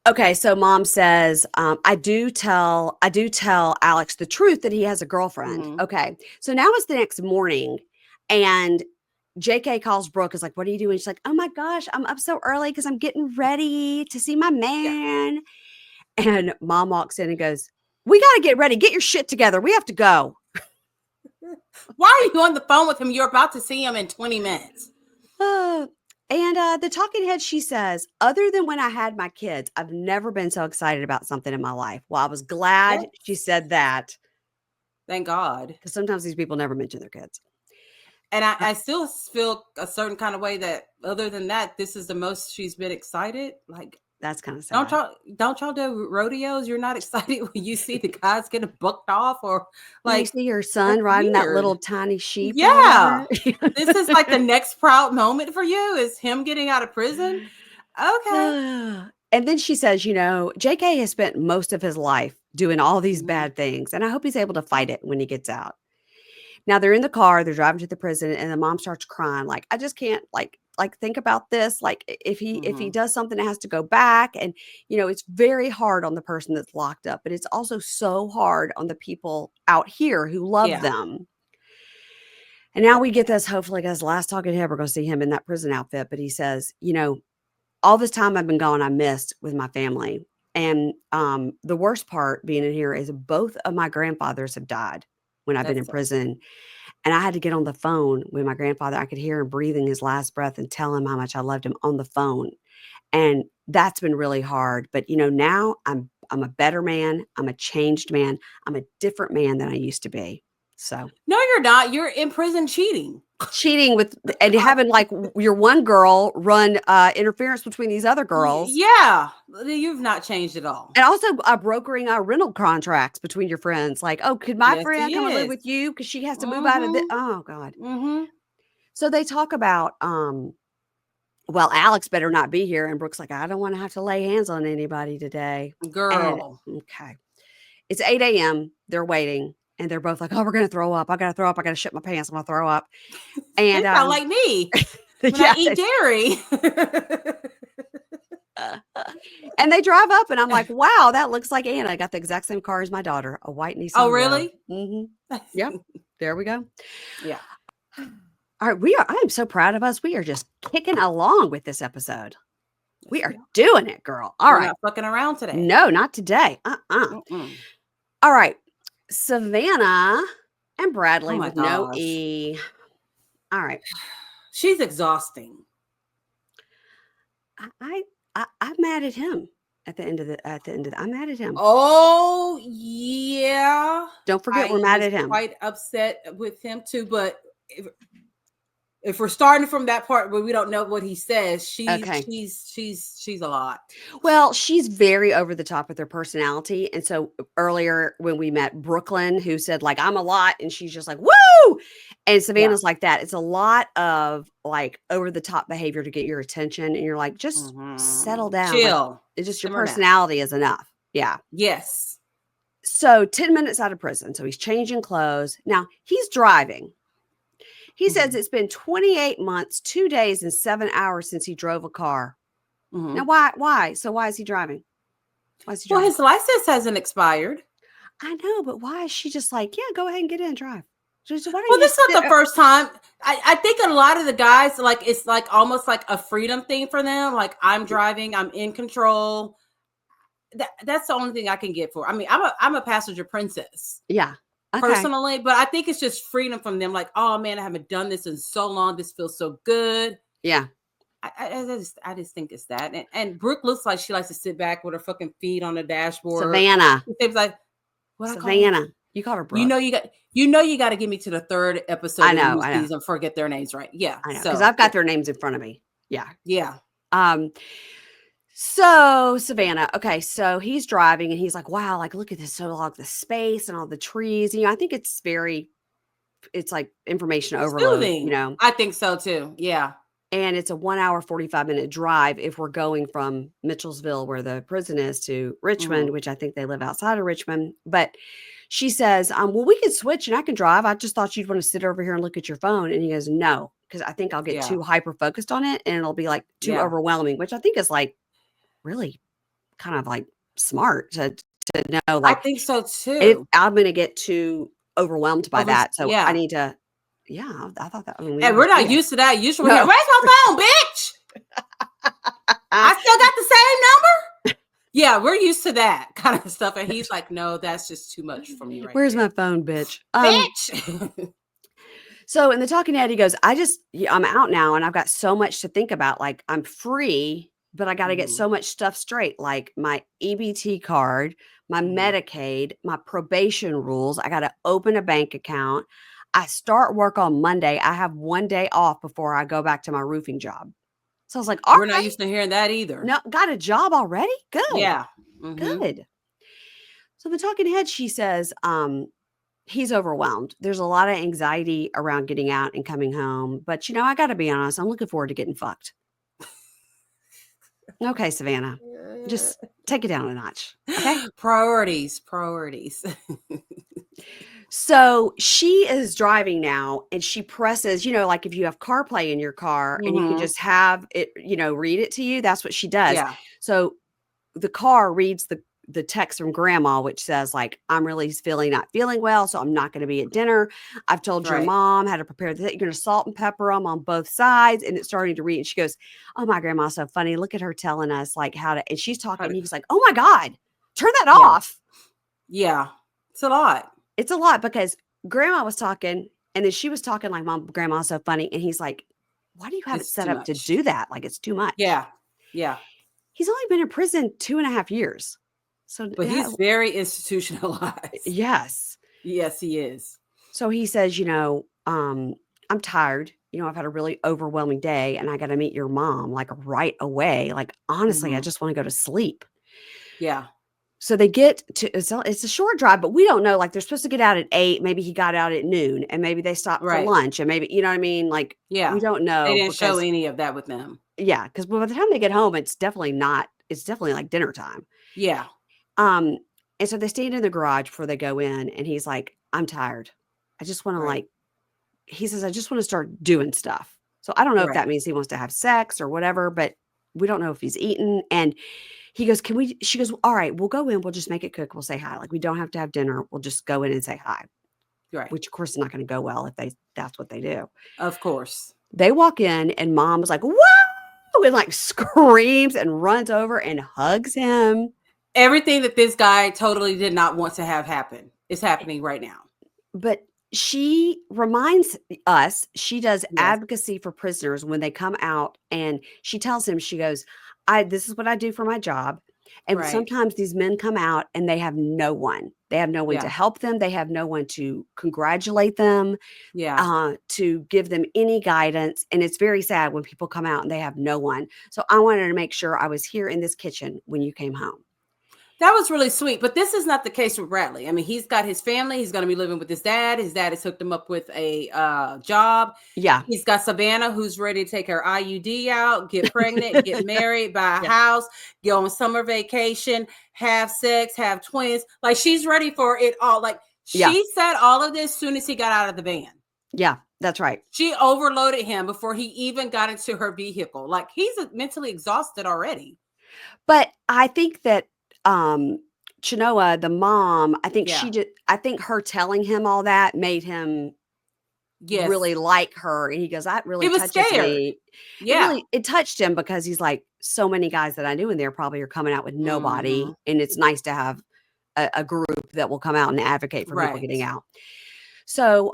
Okay, so mom says, I do tell Alex the truth that he has a girlfriend. Mm-hmm. Okay, so now it's the next morning and JK calls Brooke, is like, what are you doing? She's like, oh my gosh, I'm up so early because I'm getting ready to see my man. Yeah. And mom walks in and goes, we got to get ready. Get your shit together. We have to go. Why are you on the phone with him? You're about to see him in 20 minutes. And the talking head, she says, other than when I had my kids, I've never been so excited about something in my life. Well, I was glad she said that. Thank God. Because sometimes these people never mention their kids. And I still feel a certain kind of way that other than that, this is the most she's been excited. Like, that's kind of sad. Don't y'all do rodeos? You're not excited when you see the guys getting bucked off, or like you see your son riding that little tiny sheep. Yeah. This is like the next proud moment for you is him getting out of prison. Okay. And then she says, JK has spent most of his life doing all these bad things, and I hope he's able to fight it when he gets out. Now they're in the car, they're driving to the prison, and the mom starts crying. Like, I just can't think about this. Like, if he does something, it has to go back. And, it's very hard on the person that's locked up, but it's also so hard on the people out here who love them. And now we get this, hopefully, guys, last talking to him, we're going to see him in that prison outfit. But he says, all this time I've been gone, I missed with my family. And the worst part being in here is both of my grandfathers have died when I've been in prison. And I had to get on the phone with my grandfather. I could hear him breathing his last breath and tell him how much I loved him on the phone. And that's been really hard. But, now I'm a better man. I'm a changed man. I'm a different man than I used to be. So no, you're not. You're in prison cheating with and having like your one girl run interference between these other girls. Yeah, you've not changed at all. And also brokering rental contracts between your friends. Like, oh, could my friend come and live with you because she has to move out of this? Oh God. So they talk about well, Alex better not be here, and Brooke's like, I don't want to have to lay hands on anybody today, girl. And, okay, it's 8 a.m. They're waiting. And they're both like, oh, we're going to throw up. I got to throw up. I got to shit my pants. I'm going to throw up. And it's not like me when I eat dairy. And they drive up and I'm like, wow, that looks like Anna. I got the exact same car as my daughter, a white Nissan. Oh, really? Yep. There we go. Yeah. All right. I am so proud of us. We are just kicking along with this episode. We are doing it, girl. All right. Not fucking around today. No, not today. All right. Savannah and Bradly with no E. All right. She's exhausting. I'm mad at him at the end of I'm mad at him. Oh yeah. Don't forget we're mad at him. Quite upset with him too, but if we're starting from that part where we don't know what he says, she's a lot. Well, she's very over the top with her personality. And so earlier when we met Brooklyn, who said like, I'm a lot, and she's just like, woo. And Savannah's like that. It's a lot of like over the top behavior to get your attention. And you're like, just settle down. Chill. Like, it's just your personality is enough. Yeah. Yes. So 10 minutes out of prison. So he's changing clothes. Now he's driving. He says it's been 28 months, 2 days, and 7 hours since he drove a car. Now, why? So why is he driving? Well, his license hasn't expired. I know, but why is she just like, yeah, go ahead and get in and drive? So well, this is not the first time. I think a lot of the guys, like, it's like almost like a freedom thing for them. Like, I'm driving, I'm in control. That's the only thing I can get for. I mean, I'm a passenger princess. Yeah. Okay. Personally, but I think it's just freedom from them. Like, oh man, I haven't done this in so long. This feels so good. Yeah. I just think it's that. And Brooke looks like she likes to sit back with her fucking feet on the dashboard. Savannah. It seems like Savannah. You called her Brooke. You got to get me to the third episode. I know. And forget their names right. Yeah. I know. Because I've got their names in front of me. Yeah. Yeah. So Savannah, okay, so he's driving and he's like, wow, like, look at this, so like the space and all the trees. I think it's like information overload, I think so too. Yeah. And it's a 1 hour, 45-minute drive if we're going from Mitchellsville, where the prison is, to Richmond, which I think they live outside of Richmond. But she says, well, we can switch and I can drive. I just thought you'd want to sit over here and look at your phone. And he goes, no, because I think I'll get too hyper focused on it and it'll be like too overwhelming, which I think is like really kind of like smart to know. Like, I think so too. I'm going to get too overwhelmed by that. So I need to, I thought that. And we're not used to that. Usually, where's my phone, bitch? I still got the same number. Yeah, we're used to that kind of stuff. And he's like, no, that's just too much for me right Where's there. my phone, bitch? Bitch. So in the talking head, he goes, I'm out now and I've got so much to think about. Like, I'm free, but I got to get so much stuff straight, like my EBT card, my Medicaid, my probation rules. I got to open a bank account. I start work on Monday. I have 1 day off before I go back to my roofing job. So I was like, all We're not right. used to hearing that either. No, got a job already? Good. Yeah. Good. So the talking head, she says, he's overwhelmed. There's a lot of anxiety around getting out and coming home. But, I got to be honest, I'm looking forward to getting fucked. Okay, Savannah, just take it down a notch. Okay. Priorities. So she is driving now and she presses, like if you have CarPlay in your car and you can just have it, read it to you, that's what she does. Yeah. So the car reads the text from grandma, which says like, I'm really not feeling well. So I'm not going to be at dinner. I've told your mom how to prepare the, you're going to salt and pepper them on both sides. And it's starting to read. And she goes, oh, my grandma's so funny. Look at her telling us like how to, and she's talking. He's like, oh my God, turn that off. Yeah. It's a lot. It's a lot because grandma was talking and then she was talking like, Mom, grandma's so funny. And he's like, why do you have it set up to do that? Like, it's too much. Yeah. Yeah. He's only been in prison 2.5 years. So, but he's very institutionalized. Yes. Yes, he is. So he says, I'm tired. I've had a really overwhelming day and I got to meet your mom like right away. Like, honestly, I just want to go to sleep. Yeah. So they get to, it's a short drive, but we don't know. Like, they're supposed to get out at 8. Maybe he got out at noon and maybe they stopped for lunch and maybe, you know what I mean? Like, we don't know. They didn't show any of that with them. Yeah. Because by the time they get home, it's definitely like dinner time. Yeah. And so they stand in the garage before they go in and he's like, I'm tired. I just want to he says, I just want to start doing stuff. So I don't know if that means he wants to have sex or whatever, but we don't know if he's eaten. And he goes, she goes, all right, we'll go in. We'll just make it quick. We'll say hi. Like, we don't have to have dinner. We'll just go in and say hi. Right. Which of course is not going to go well if that's what they do. Of course. They walk in and mom was like, whoa, and like screams and runs over and hugs him. Everything that this guy totally did not want to have happen is happening right now. But she reminds us, she does advocacy for prisoners when they come out and she tells him, she goes, this is what I do for my job. And sometimes these men come out and they have no one. They have no one to help them. They have no one to congratulate them, to give them any guidance. And it's very sad when people come out and they have no one. So I wanted to make sure I was here in this kitchen when you came home. That was really sweet. But this is not the case with Bradly. I mean, he's got his family. He's going to be living with his dad. His dad has hooked him up with a job. Yeah. He's got Savannah, who's ready to take her IUD out, get pregnant, get married, buy a house, go on summer vacation, have sex, have twins. Like, she's ready for it all. Like, she said all of this as soon as he got out of the van. Yeah, that's right. She overloaded him before he even got into her vehicle. Like, he's mentally exhausted already. But I think that Chenoa, the mom, I think I think her telling him all that made him really like her. And he goes, that really touches me. Yeah. It touched him because he's like, so many guys that I knew in there probably are coming out with nobody. And it's nice to have a group that will come out and advocate for people getting out. So,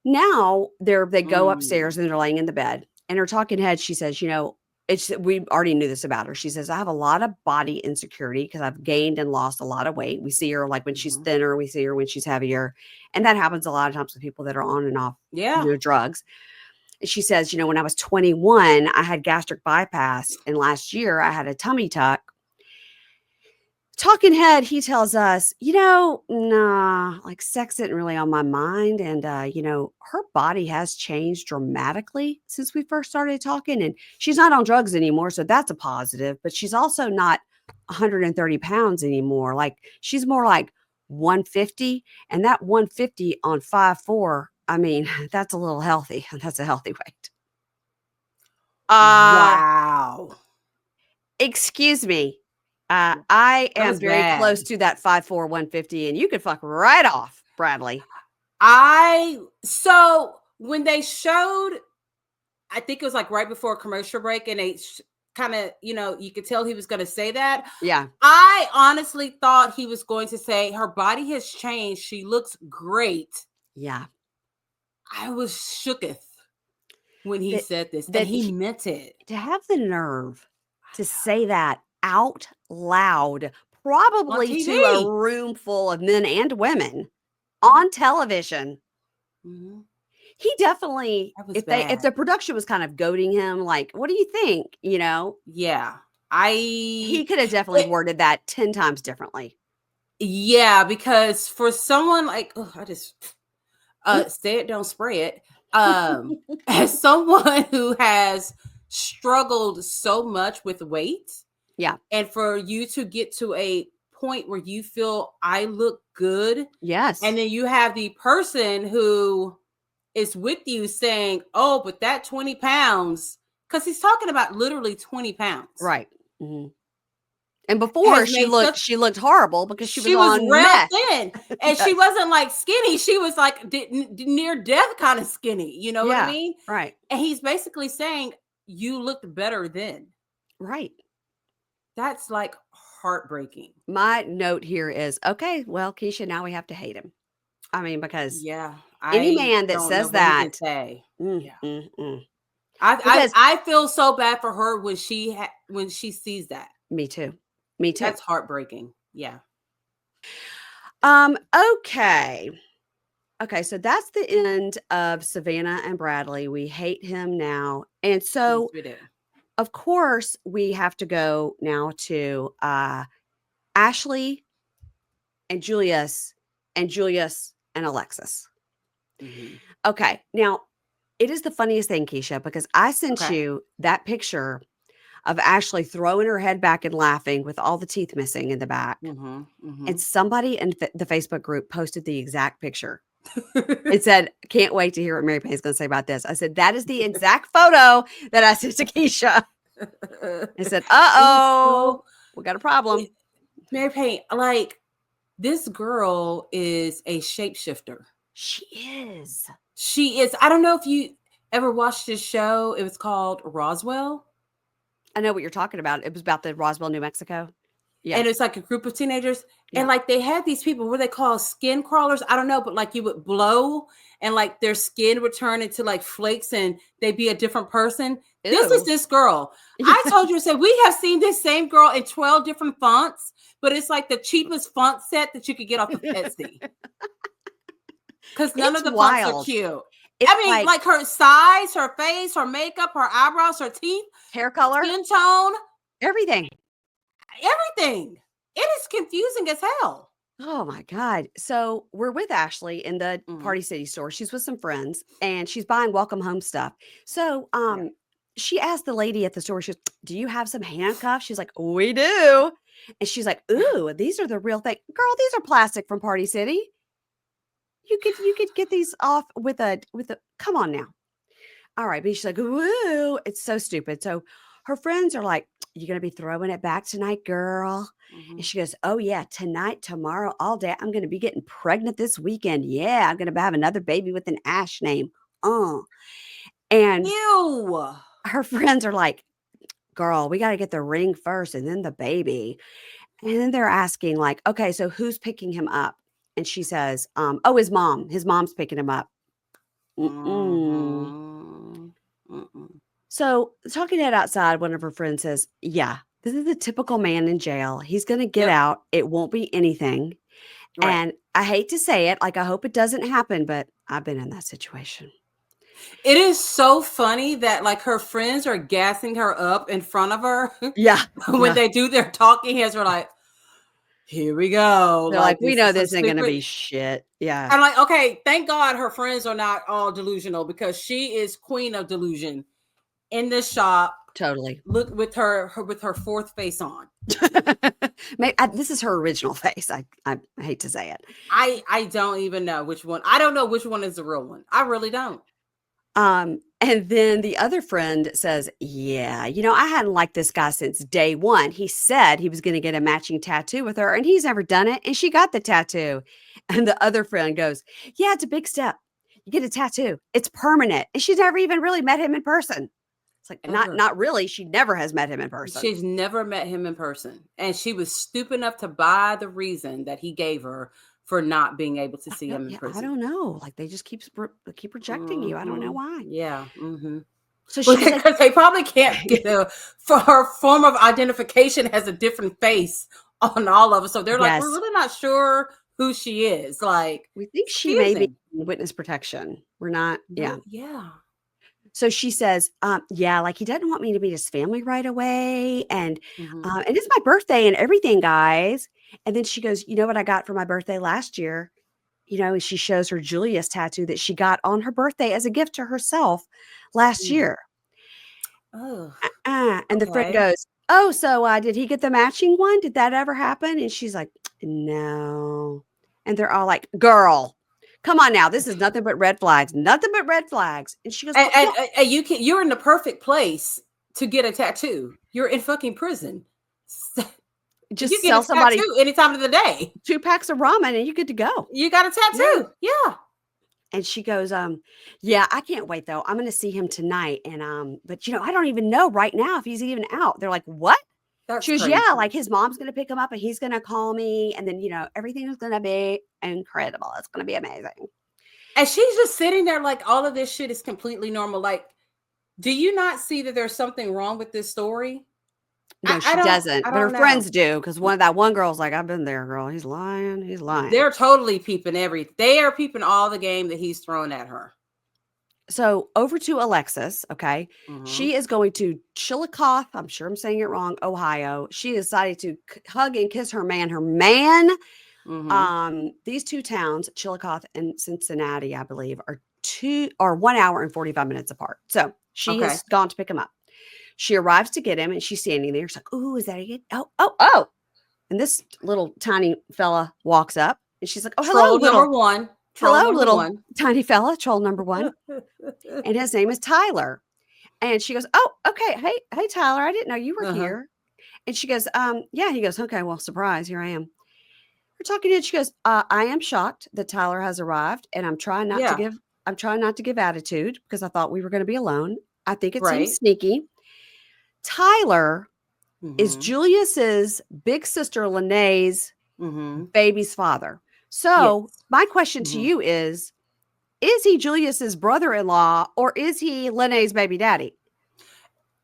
now they go upstairs and they're laying in the bed and her talking head, she says, we already knew this about her. She says, I have a lot of body insecurity because I've gained and lost a lot of weight. We see her like when she's thinner, we see her when she's heavier. And that happens a lot of times with people that are on and off drugs. And she says, when I was 21, I had gastric bypass. And last year I had a tummy tuck. Talking head, he tells us, nah, like sex isn't really on my mind. And, her body has changed dramatically since we first started talking. And she's not on drugs anymore. So that's a positive. But she's also not 130 pounds anymore. Like, she's more like 150. And that 150 on 5'4", I mean, that's a little healthy. That's a healthy weight. Wow. Excuse me. I am very close to that 5'4", 150, and you could fuck right off, Bradly. So when they showed, I think it was like right before a commercial break, and they kind of, you could tell he was going to say that. Yeah. I honestly thought he was going to say her body has changed. She looks great. Yeah. I was shooketh when he said this, that he meant it. To have the nerve to say that out loud, probably to a room full of men and women on television. Mm-hmm. He definitely, That was if the bad. production was kind of goading him, like, what do you think? You know, Yeah. he could have definitely worded that 10 times differently. Yeah, because for someone like, I just say it, don't spray it. As someone who has struggled so much with weight, Yeah. and for you to get to a point where you feel I look good, Yes. and then you have the person who is with you saying, "Oh, but that 20 pounds," because he's talking about literally 20 pounds, right? Mm-hmm. And before she looked horrible because she was on rail meth. thin, and she wasn't like skinny. She was like near death kind of skinny. You know what I mean? Right. And he's basically saying you looked better then. Right. That's like heartbreaking. My note here is, okay, well, Keisha, now we have to hate him. I mean, because any I man that don't says know what he that, can say. Because I feel so bad for her when she sees that. Me too. Me too. That's heartbreaking. Yeah. Okay. Okay, so that's the end of Savannah and Bradly. We hate him now. And so, Yes, we do. of course, we have to go now to Ashley and Julius and Alexis. Mm-hmm. Okay, now it is the funniest thing, Keisha, because I sent you that picture of Ashley throwing her head back and laughing with all the teeth missing in the back. Mm-hmm. Mm-hmm. And somebody in the Facebook group posted the exact picture. It said, "Can't wait to hear what Mary Payne's going to say about this." I said, "That is the exact photo that I sent to Keisha." I said, "Uh-oh, we got a problem." Mary Payne, like, this girl is a shapeshifter. She is. She is. I don't know if you ever watched this show. It was called Roswell. I know what you're talking about. It was about the Roswell, New Mexico. Yeah. And it's like a group of teenagers. Yeah. And like they had these people, what they call skin crawlers. I don't know, but like you would blow and like their skin would turn into like flakes and they'd be a different person. Ew. This is this girl. I told you, we have seen this same girl in 12 different fonts, but it's like the cheapest font set that you could get off of Etsy. Because none of the fonts are cute. It's I mean, like her size, her face, her makeup, her eyebrows, her teeth, hair color, skin tone, everything. Everything. It is confusing as hell. Oh my God. So we're with Ashley in the Party City store. She's with some friends and she's buying welcome home stuff. So she asked the lady at the store, she goes, "Do you have some handcuffs?" She's like, "We do." And she's like, "Ooh, these are the real thing." "Girl, these are plastic from Party City. You could get these off with a come on now." All right. But she's like, "Ooh, it's so stupid." So her friends are like, "You gonna be throwing it back tonight, girl?" And she goes, "Oh yeah, tonight, tomorrow, all day. I'm gonna be getting pregnant this weekend. Yeah, I'm gonna have another baby with an Ash name." And ew. Her friends are like, "Girl, we gotta get the ring first and then the baby." And then they're asking, like, "Okay, so who's picking him up?" And she says, "Oh, his mom. His mom's picking him up." So talking head outside, one of her friends says, "Yeah, this is a typical man in jail. He's going to get out. It won't be anything." Right. And I hate to say it, like, I hope it doesn't happen, but I've been in that situation. It is so funny that like her friends are gassing her up in front of her. Yeah. When they do their talking heads, are like, "Here we go." They're like, "We know this ain't going to be shit." Yeah. I'm like, okay, thank God her friends are not all delusional because she is queen of delusion in this shop. Totally. Look with her fourth face on. Maybe, this is her original face. I hate to say it. I don't even know which one. I don't know which one is the real one. I really don't. And then the other friend says, "Yeah, I hadn't liked this guy since day one. He said he was going to get a matching tattoo with her and he's never done it. And she got the tattoo." And the other friend goes, "Yeah, it's a big step. You get a tattoo. It's permanent." And she's never even really met him in person. It's like, not really. She never has met him in person. She's never met him in person. And she was stupid enough to buy the reason that he gave her for not being able to see him in person. I don't know. Like they just keep rejecting you. I don't know why. Yeah. So she's like, because they probably can't get for her form of identification has a different face on all of us. So they're like, "We're really not sure who she is. Like, We think it's she may be confusing. in witness protection. We're not, yeah. No, yeah. So she says, yeah, like he doesn't want me to meet his family right away. And it's my birthday and everything, guys. And then she goes, you know what I got for my birthday last year? And she shows her Julius tattoo that she got on her birthday as a gift to herself last Mm. year. Oh, And the friend okay. goes, oh, so did he get the matching one? Did that ever happen? And she's like, no. And they're all like, girl, come on now. This is nothing but red flags, nothing but red flags. And she goes, well, yeah. And you're in the perfect place to get a tattoo. You're in fucking prison. Just You get a sell somebody tattoo any time of the day. 2 packs of ramen and you're good to go. You got a tattoo. Yeah. And she goes, yeah, I can't wait though. I'm going to see him tonight. But I don't even know right now if he's even out. They're like, what? That's She goes, crazy. yeah, like his mom's going to pick him up and he's going to call me. And then, everything is going to be incredible. It's going to be amazing. And she's just sitting there like all of this shit is completely normal. Like, do you not see that there's something wrong with this story? No, she doesn't. But her friends do, because that one girl's like, I've been there, girl. He's lying. He's lying. They're totally peeping they are peeping all the game that he's throwing at her. So over to Alexis, okay? She is going to Chillicothe, I'm sure I'm saying it wrong, Ohio. She decided to hug and kiss her man. These 2 towns, Chillicothe and Cincinnati, I believe, are 1 hour and 45 minutes apart. So she has gone to pick him up. She arrives to get him and she's standing there. She's like, ooh, is that a oh. And this little tiny fella walks up and she's like, oh, hello, number one. Hello, little tiny fella, troll number 1. And his name is Tyler. And she goes, oh, okay. Hey, Tyler, I didn't know you were here. And she goes, yeah. He goes, okay, well, surprise, here I am. We're talking and she goes, I am shocked that Tyler has arrived, and I'm trying not to give attitude because I thought we were going to be alone. I think it seems sneaky. Tyler is Julius's big sister Lene's baby's father. So my question to you is he Julius's brother-in-law or is he Lene's baby daddy?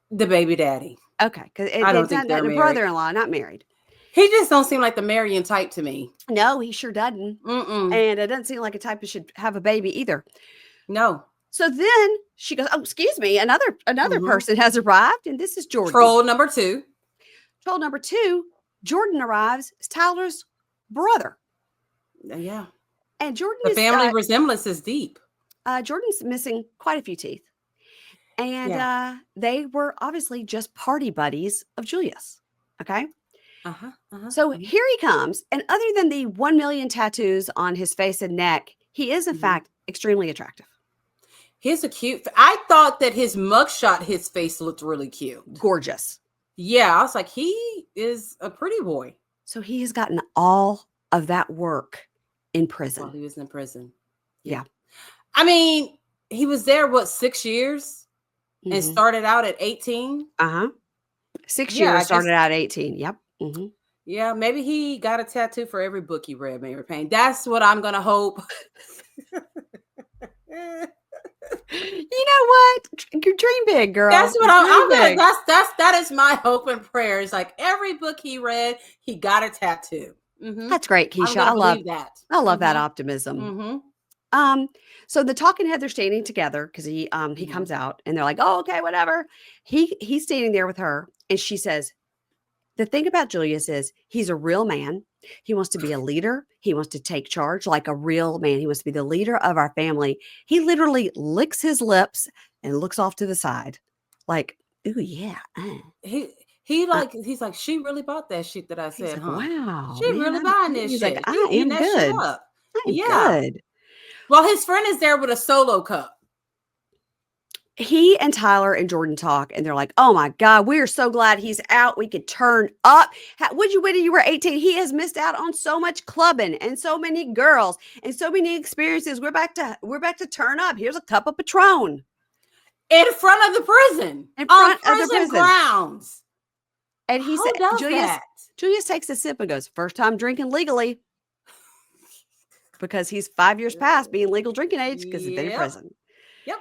The baby daddy. Okay, because I don't think they're married. Brother-in-law, not married. He just don't seem like the marrying type to me. No, he sure doesn't. And it doesn't seem like a type who should have a baby either. No. So then she goes, oh, excuse me. Another person has arrived, and this is Jordan. Troll number 2. Troll number 2. Jordan arrives. It's Tyler's brother. Yeah. And Jordan the family resemblance is deep. Jordan's missing quite a few teeth. And they were obviously just party buddies of Julius. Okay. So here he comes. And other than the 1 million tattoos on his face and neck, he is, in fact, extremely attractive. He's a cute. I thought that his mugshot, his face looked really cute. Gorgeous. Yeah. I was like, he is a pretty boy. So he has gotten all of that work in prison. While he was in prison. Yeah. I mean, he was there, 6 years? And started out at 18? 6 years, started out at 18. Yep. Yeah, maybe he got a tattoo for every book he read, maybe Payne. That's what I'm going to hope. You know what? You dream big, girl. That's what that is my hope and prayer. It's like every book he read, he got a tattoo. That's great, Keisha. I love that. I love that optimism. So the talking head, they're standing together because he comes out and they're like, oh, okay, whatever. He's standing there with her and she says, the thing about Julius is he's a real man. He wants to be a leader. He wants to take charge like a real man. He wants to be the leader of our family. He literally licks his lips and looks off to the side like, ooh, yeah. He's like, she really bought that shit that I said, huh? Wow. She really buying this shit. Like, I am good. I'm good. Well, his friend is there with a solo cup. He and Tyler and Jordan talk and they're like, oh my God, we're so glad he's out. We could turn up. Would you wait till you were 18? He has missed out on so much clubbing and so many girls and so many experiences. We're back to turn up. Here's a cup of Patron. In front of the prison. In front of the prison grounds. And he said, Julius takes a sip and goes, first time drinking legally. Because he's 5 years past being legal drinking age because he's been in prison. Yep.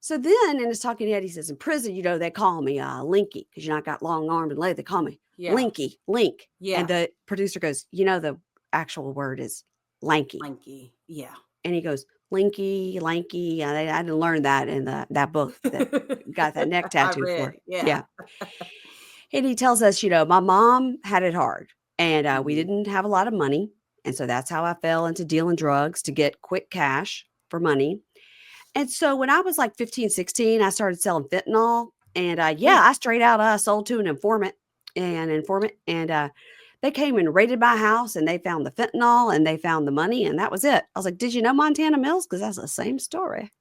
So then in his talking head, he says, in prison, they call me Linky because I got long armed and leg. They call me Linky, Link. Yeah. And the producer goes, the actual word is lanky. Lanky. Yeah. And he goes, Linky, lanky. I didn't learn that in that book that got that neck I tattoo for. read. Yeah. Yeah. And he tells us, my mom had it hard and we Mhm. didn't have a lot of money. And so that's how I fell into dealing drugs to get quick cash for money. And so when I was like 15, 16, I started selling fentanyl. And I straight out sold to an informant. And they came and raided my house and they found the fentanyl and they found the money. And that was it. I was like, did you know Montana Mills? Because that's the same story.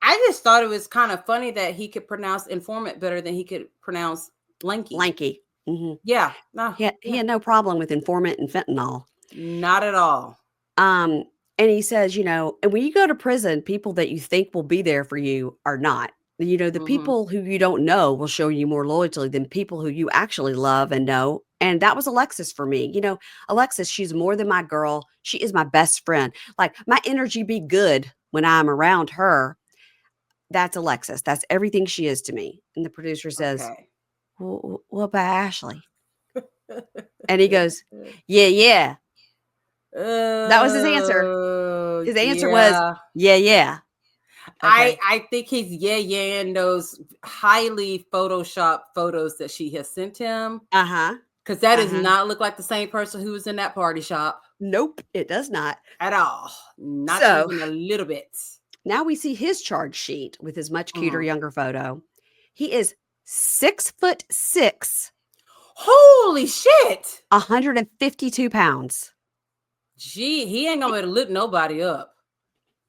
I just thought it was kind of funny that he could pronounce informant better than he could pronounce lanky. Lanky. Mm-hmm. Yeah. No, He had no problem with informant and fentanyl. Not at all. And he says, and when you go to prison, people that you think will be there for you are not. The people who you don't know will show you more loyalty than people who you actually love and know. And that was Alexis for me. Alexis, she's more than my girl. She is my best friend. Like my energy be good when I'm around her. That's Alexis. That's everything she is to me. And the producer says, what about Ashley? And he goes, yeah. That was his answer. His answer was, yeah. Okay. I think he's in those highly photoshopped photos that she has sent him. Because that does not look like the same person who was in that party shop. Nope, it does not. At all. Not even a little bit. Now we see his charge sheet with his much cuter, younger photo. He is 6'6". Holy shit. 152 pounds. Gee, he ain't gonna be able to lift nobody up.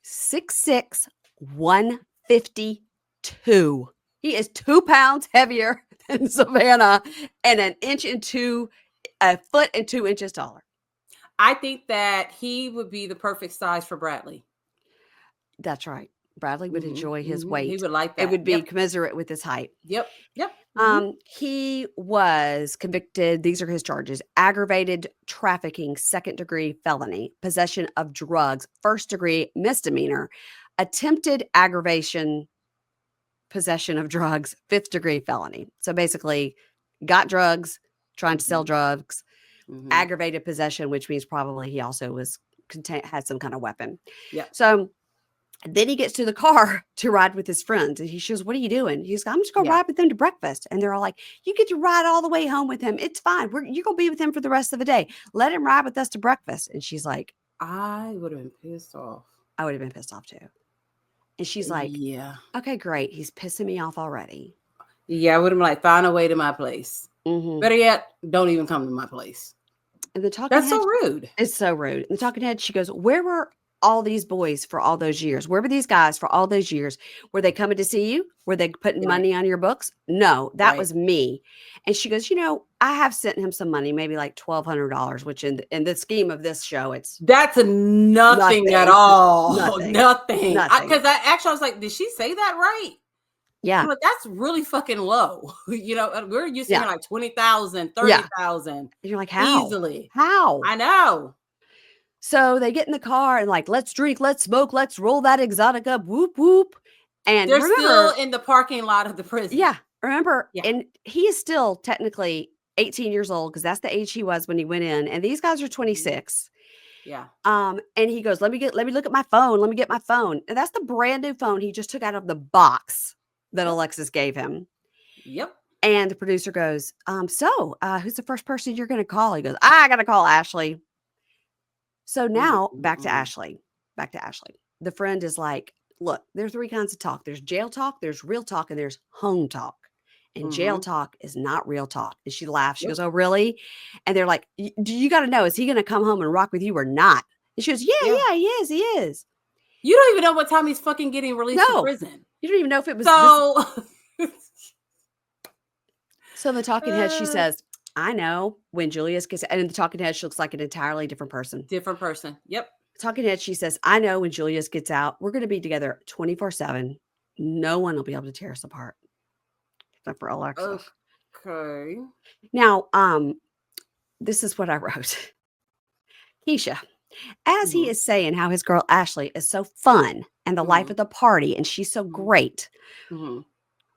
6'6", 152. He is 2 pounds heavier than Savannah and a foot and 2 inches taller. I think that he would be the perfect size for Bradly. That's right. Bradly would enjoy his weight. He would like that. It would be commensurate with his height. Yep. He was convicted. These are his charges: aggravated trafficking, 2nd-degree felony, possession of drugs, 1st-degree misdemeanor, attempted aggravation, possession of drugs, 5th-degree felony. So basically, got drugs, trying to sell drugs, aggravated possession, which means probably he also had some kind of weapon. Yeah. So then he gets to the car to ride with his friends. And he says, what are you doing? He's like, I'm just going to ride with them to breakfast. And they're all like, you get to ride all the way home with him. It's fine. You're going to be with him for the rest of the day. Let him ride with us to breakfast. And she's like, I would have been pissed off. I would have been pissed off too. And she's like, yeah, okay, great. He's pissing me off already. Yeah, I would have been like, find a way to my place. Better yet, don't even come to my place. And the talking That's so rude. It's so rude. And the talking head, she goes, where were all these boys for all those years? Where were these guys for all those years? Were they coming to see you? Were they putting money on your books? No, that was me. And she goes, I have sent him some money, maybe like $1,200, which in the scheme of this show, that's nothing at all. Nothing. Because I was like, did she say that right? Yeah. I'm like, that's really fucking low. We're used to like 20,000, 30,000. You're like, how? Easily. How? I know. So they get in the car and like, let's drink, let's smoke, let's roll that exotic up, whoop, whoop. And they're still in the parking lot of the prison. Yeah. Remember, and he is still technically 18 years old because that's the age he was when he went in. And these guys are 26. Yeah. And he goes, let me look at my phone. Let me get my phone. And that's the brand new phone he just took out of the box that Alexis gave him. Yep. And the producer goes, so who's the first person you're going to call? He goes, I got to call Ashley. So now back to Ashley. The friend is like, look, there's 3 kinds of talk. There's jail talk, there's real talk, and there's home talk. And jail talk is not real talk. And she laughs. She goes, oh, really? And they're like, do you got to know, is he going to come home and rock with you or not? And she goes, yeah, he is. You don't even know what time he's fucking getting released from prison. You don't even know if it was. So the talking head, she says, I know when Julius gets, and in the talking head, she looks like an entirely different person. Yep. Talking head, she says, I know when Julius gets out, we're going to be together 24/7. No one will be able to tear us apart. Except for Alexis. Okay. Now, this is what I wrote. Keisha, as he is saying how his girl Ashley is so fun and the life of the party, and she's so great.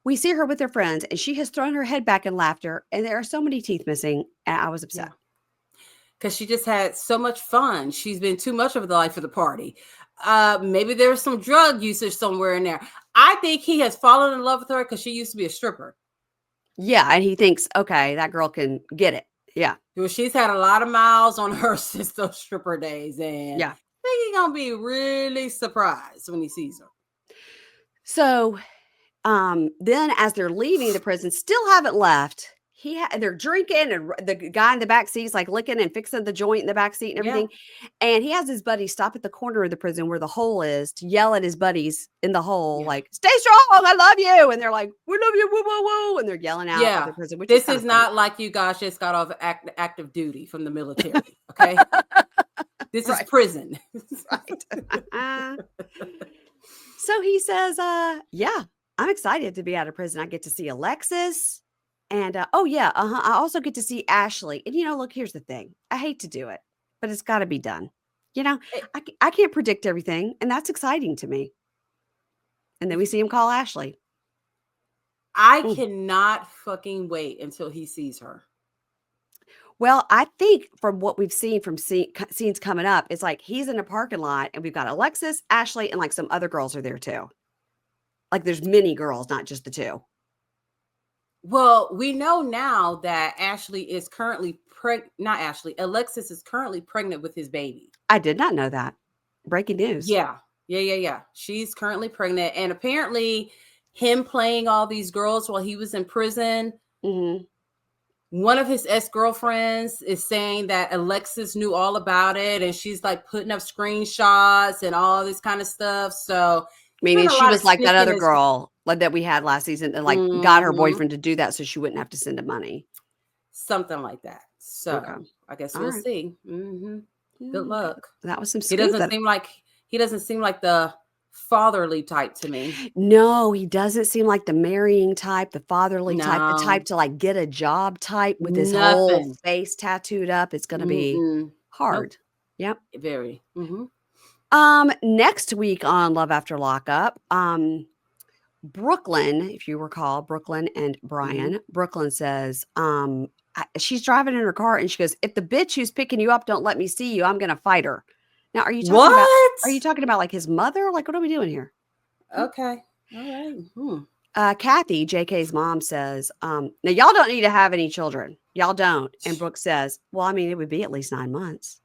We see her with her friends, and she has thrown her head back in laughter, and there are so many teeth missing, and I was upset. because she just had so much fun. She's been too much of the life of the party. Maybe there was some drug usage somewhere in there. I think he has fallen in love with her because she used to be a stripper. Yeah, and he thinks, okay, that girl can get it. Yeah. Well, she's had a lot of miles on her since those stripper days, and I think he's gonna be really surprised when he sees her. So then as they're leaving the prison, still haven't left. They're drinking, and the guy in the back seat is like licking and fixing the joint in the back seat and everything. Yeah. And he has his buddies stop at the corner of the prison where the hole is to yell at his buddies in the hole, like, "Stay strong, I love you." And they're like, "We love you, woo, woo, woo." And they're yelling out at the prison. Which this is not like you guys just got off active duty from the military. Okay. This is prison. Right. So he says, yeah, I'm excited to be out of prison. I get to see Alexis. And, I also get to see Ashley. And, look, here's the thing. I hate to do it, but it's got to be done. I can't predict everything, and that's exciting to me. And then we see him call Ashley. I cannot fucking wait until he sees her. Well, I think from what we've seen from scenes coming up, it's like he's in a parking lot, and we've got Alexis, Ashley, and like some other girls are there too. Like there's many girls, not just the two. Well, we know now that Ashley is currently Alexis is currently pregnant with his baby. I did not know that. Breaking news. Yeah. She's currently pregnant. And apparently him playing all these girls while he was in prison, one of his ex-girlfriends is saying that Alexis knew all about it. And she's like putting up screenshots and all this kind of stuff. So maybe she was like that other girl like that we had last season and like got her boyfriend to do that so she wouldn't have to send him money. Something like that. So I guess we'll see. Good luck. That was some He doesn't seem like the fatherly type to me. No, he doesn't seem like the marrying type, the fatherly type, the type to like get a job type with his whole face tattooed up. It's going to be hard. Nope. Yep. Very. Next week on Love After Lockup, Brooklyn, if you recall, Brooklyn and Brian, Brooklyn says, she's driving in her car and she goes, "If the bitch who's picking you up don't let me see you, I'm going to fight her." Now, are you talking about like his mother? Like, what are we doing here? Okay. All right. Kathy, JK's mom, says, now y'all don't need to have any children. Y'all don't. And Brooke says, well, I mean, it would be at least 9 months.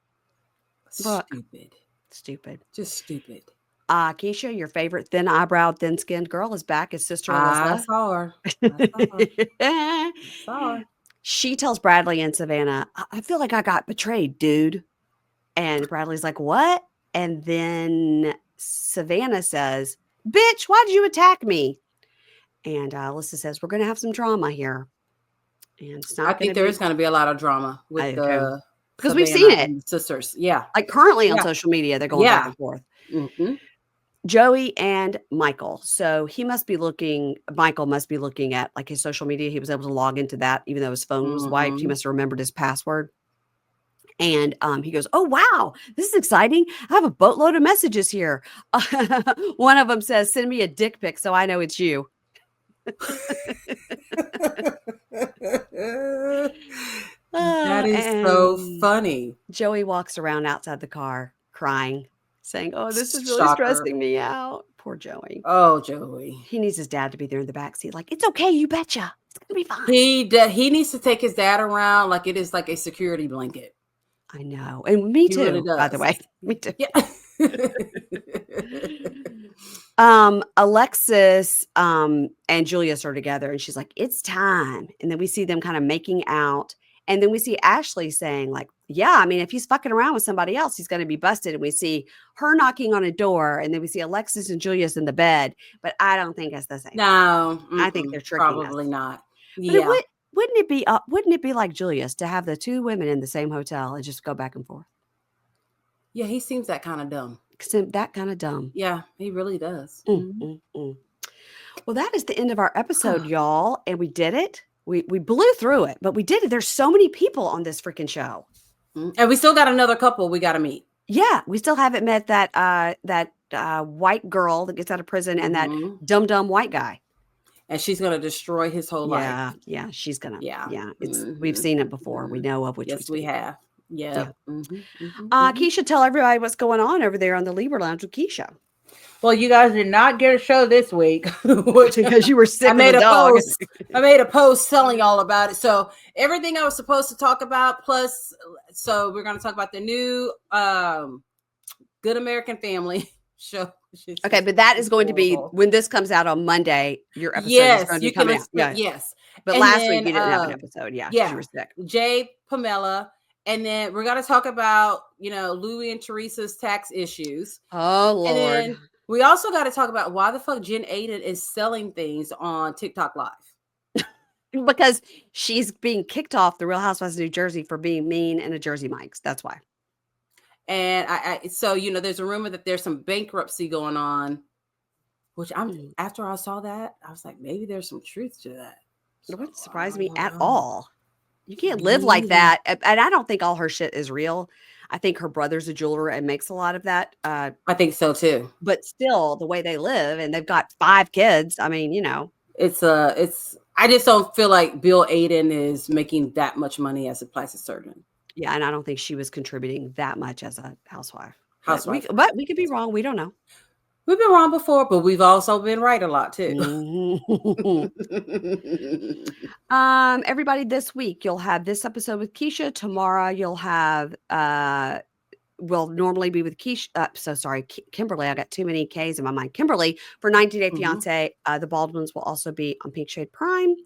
Stupid. Just stupid. Keisha, your favorite thin eyebrowed, thin skinned girl is back as Sister Elizabeth. I saw her. She tells Bradly and Savannah, "I feel like I got betrayed, dude." And Bradley's like, "What?" And then Savannah says, "Bitch, why did you attack me?" And Alyssa says, "We're going to have some drama here." And it's not. I think there is going to be a lot of drama with the because we've seen it, sisters. Yeah, like currently on social media, they're going back and forth. Joey and Michael. So Michael must be looking at like his social media. He was able to log into that, even though his phone was wiped. He must have remembered his password. And he goes, "Oh, wow, this is exciting. I have a boatload of messages here." One of them says, "Send me a dick pic so I know it's you." That is so funny. Joey walks around outside the car crying, saying, "Oh, this is really stressing me out." Poor Joey. Oh, Joey. He needs his dad to be there in the backseat. Like, it's okay. You betcha. It's going to be fine. He needs to take his dad around like it is like a security blanket. I know. And me too, really by the way. Me too. Yeah. Alexis and Julius are together and she's like, "It's time." And then we see them kind of making out. And then we see Ashley saying like, "Yeah, I mean, if he's fucking around with somebody else, he's going to be busted." And we see her knocking on a door and then we see Alexis and Julius in the bed. But I don't think it's the same. No. I think they're tricking us. Probably not. Yeah. But wouldn't it be like Julius to have the two women in the same hotel and just go back and forth? Yeah, he seems that kind of dumb. Yeah, he really does. Well, that is the end of our episode, y'all. And we did it. We blew through it, but we did it. There's so many people on this freaking show. And we still got another couple we got to meet. Yeah, we still haven't met that white girl that gets out of prison and that dumb white guy. And she's going to destroy his whole life. Yeah, she's going to. Yeah. We've seen it before. We know of which. Yes, we have. Yeah. Keisha, tell everybody what's going on over there on the Libra Lounge with Keisha. Well, you guys did not get a show this week, which because you were sick of the dog. I made a post telling y'all about it. So everything I was supposed to talk about, plus, so we're going to talk about the new Good American Family show. Okay, but that is going to be when this comes out on Monday. Your episode is going to be coming out. Yeah. Yes. But last week you didn't have an episode. Yeah. You were sick. Jay, Pamela. And then we're going to talk about, Louis and Teresa's tax issues. Oh, Lord. And then we also got to talk about why the fuck Jen Aiden is selling things on TikTok Live. Because she's being kicked off the Real Housewives of New Jersey for being mean and a Jersey Mike's. That's why. And so, there's a rumor that there's some bankruptcy going on, which after I saw that, I was like, maybe there's some truth to that. It wouldn't surprise me at all. You can't live like that. And I don't think all her shit is real. I think her brother's a jeweler and makes a lot of that. I think so too. But still, the way they live, and they've got 5 kids. I mean, it's I just don't feel like Bill Aiden is making that much money as a plastic surgeon. Yeah, and I don't think she was contributing that much as a housewife. But we could be wrong. We don't know. We've been wrong before, but we've also been right a lot too. Everybody, this week you'll have this episode with Keisha. Tomorrow you'll have will normally be with Keisha. Kimberly. I got too many K's in my mind. Kimberly for 90 Day Fiance. The Baldwins will also be on Pink Shade Prime.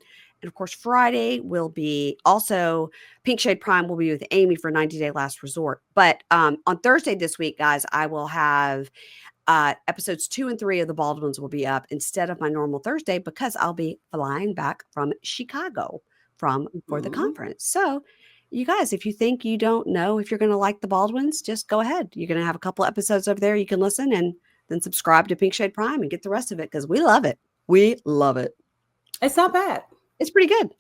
And of course, Friday will be also Pink Shade Prime will be with Amy for 90 Day Last Resort. But on Thursday this week, guys, I will have episodes 2 and 3 of the Baldwins will be up instead of my normal Thursday because I'll be flying back from Chicago for the conference. So you guys, if you think you don't know if you're going to like the Baldwins, just go ahead. You're going to have a couple episodes over there you can listen and then subscribe to Pink Shade Prime and get the rest of it because we love it. We love it. It's not bad. It's pretty good.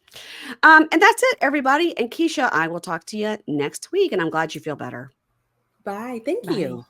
And that's it, everybody. And Keisha, I will talk to you next week, and I'm glad you feel better. Bye. Thank you.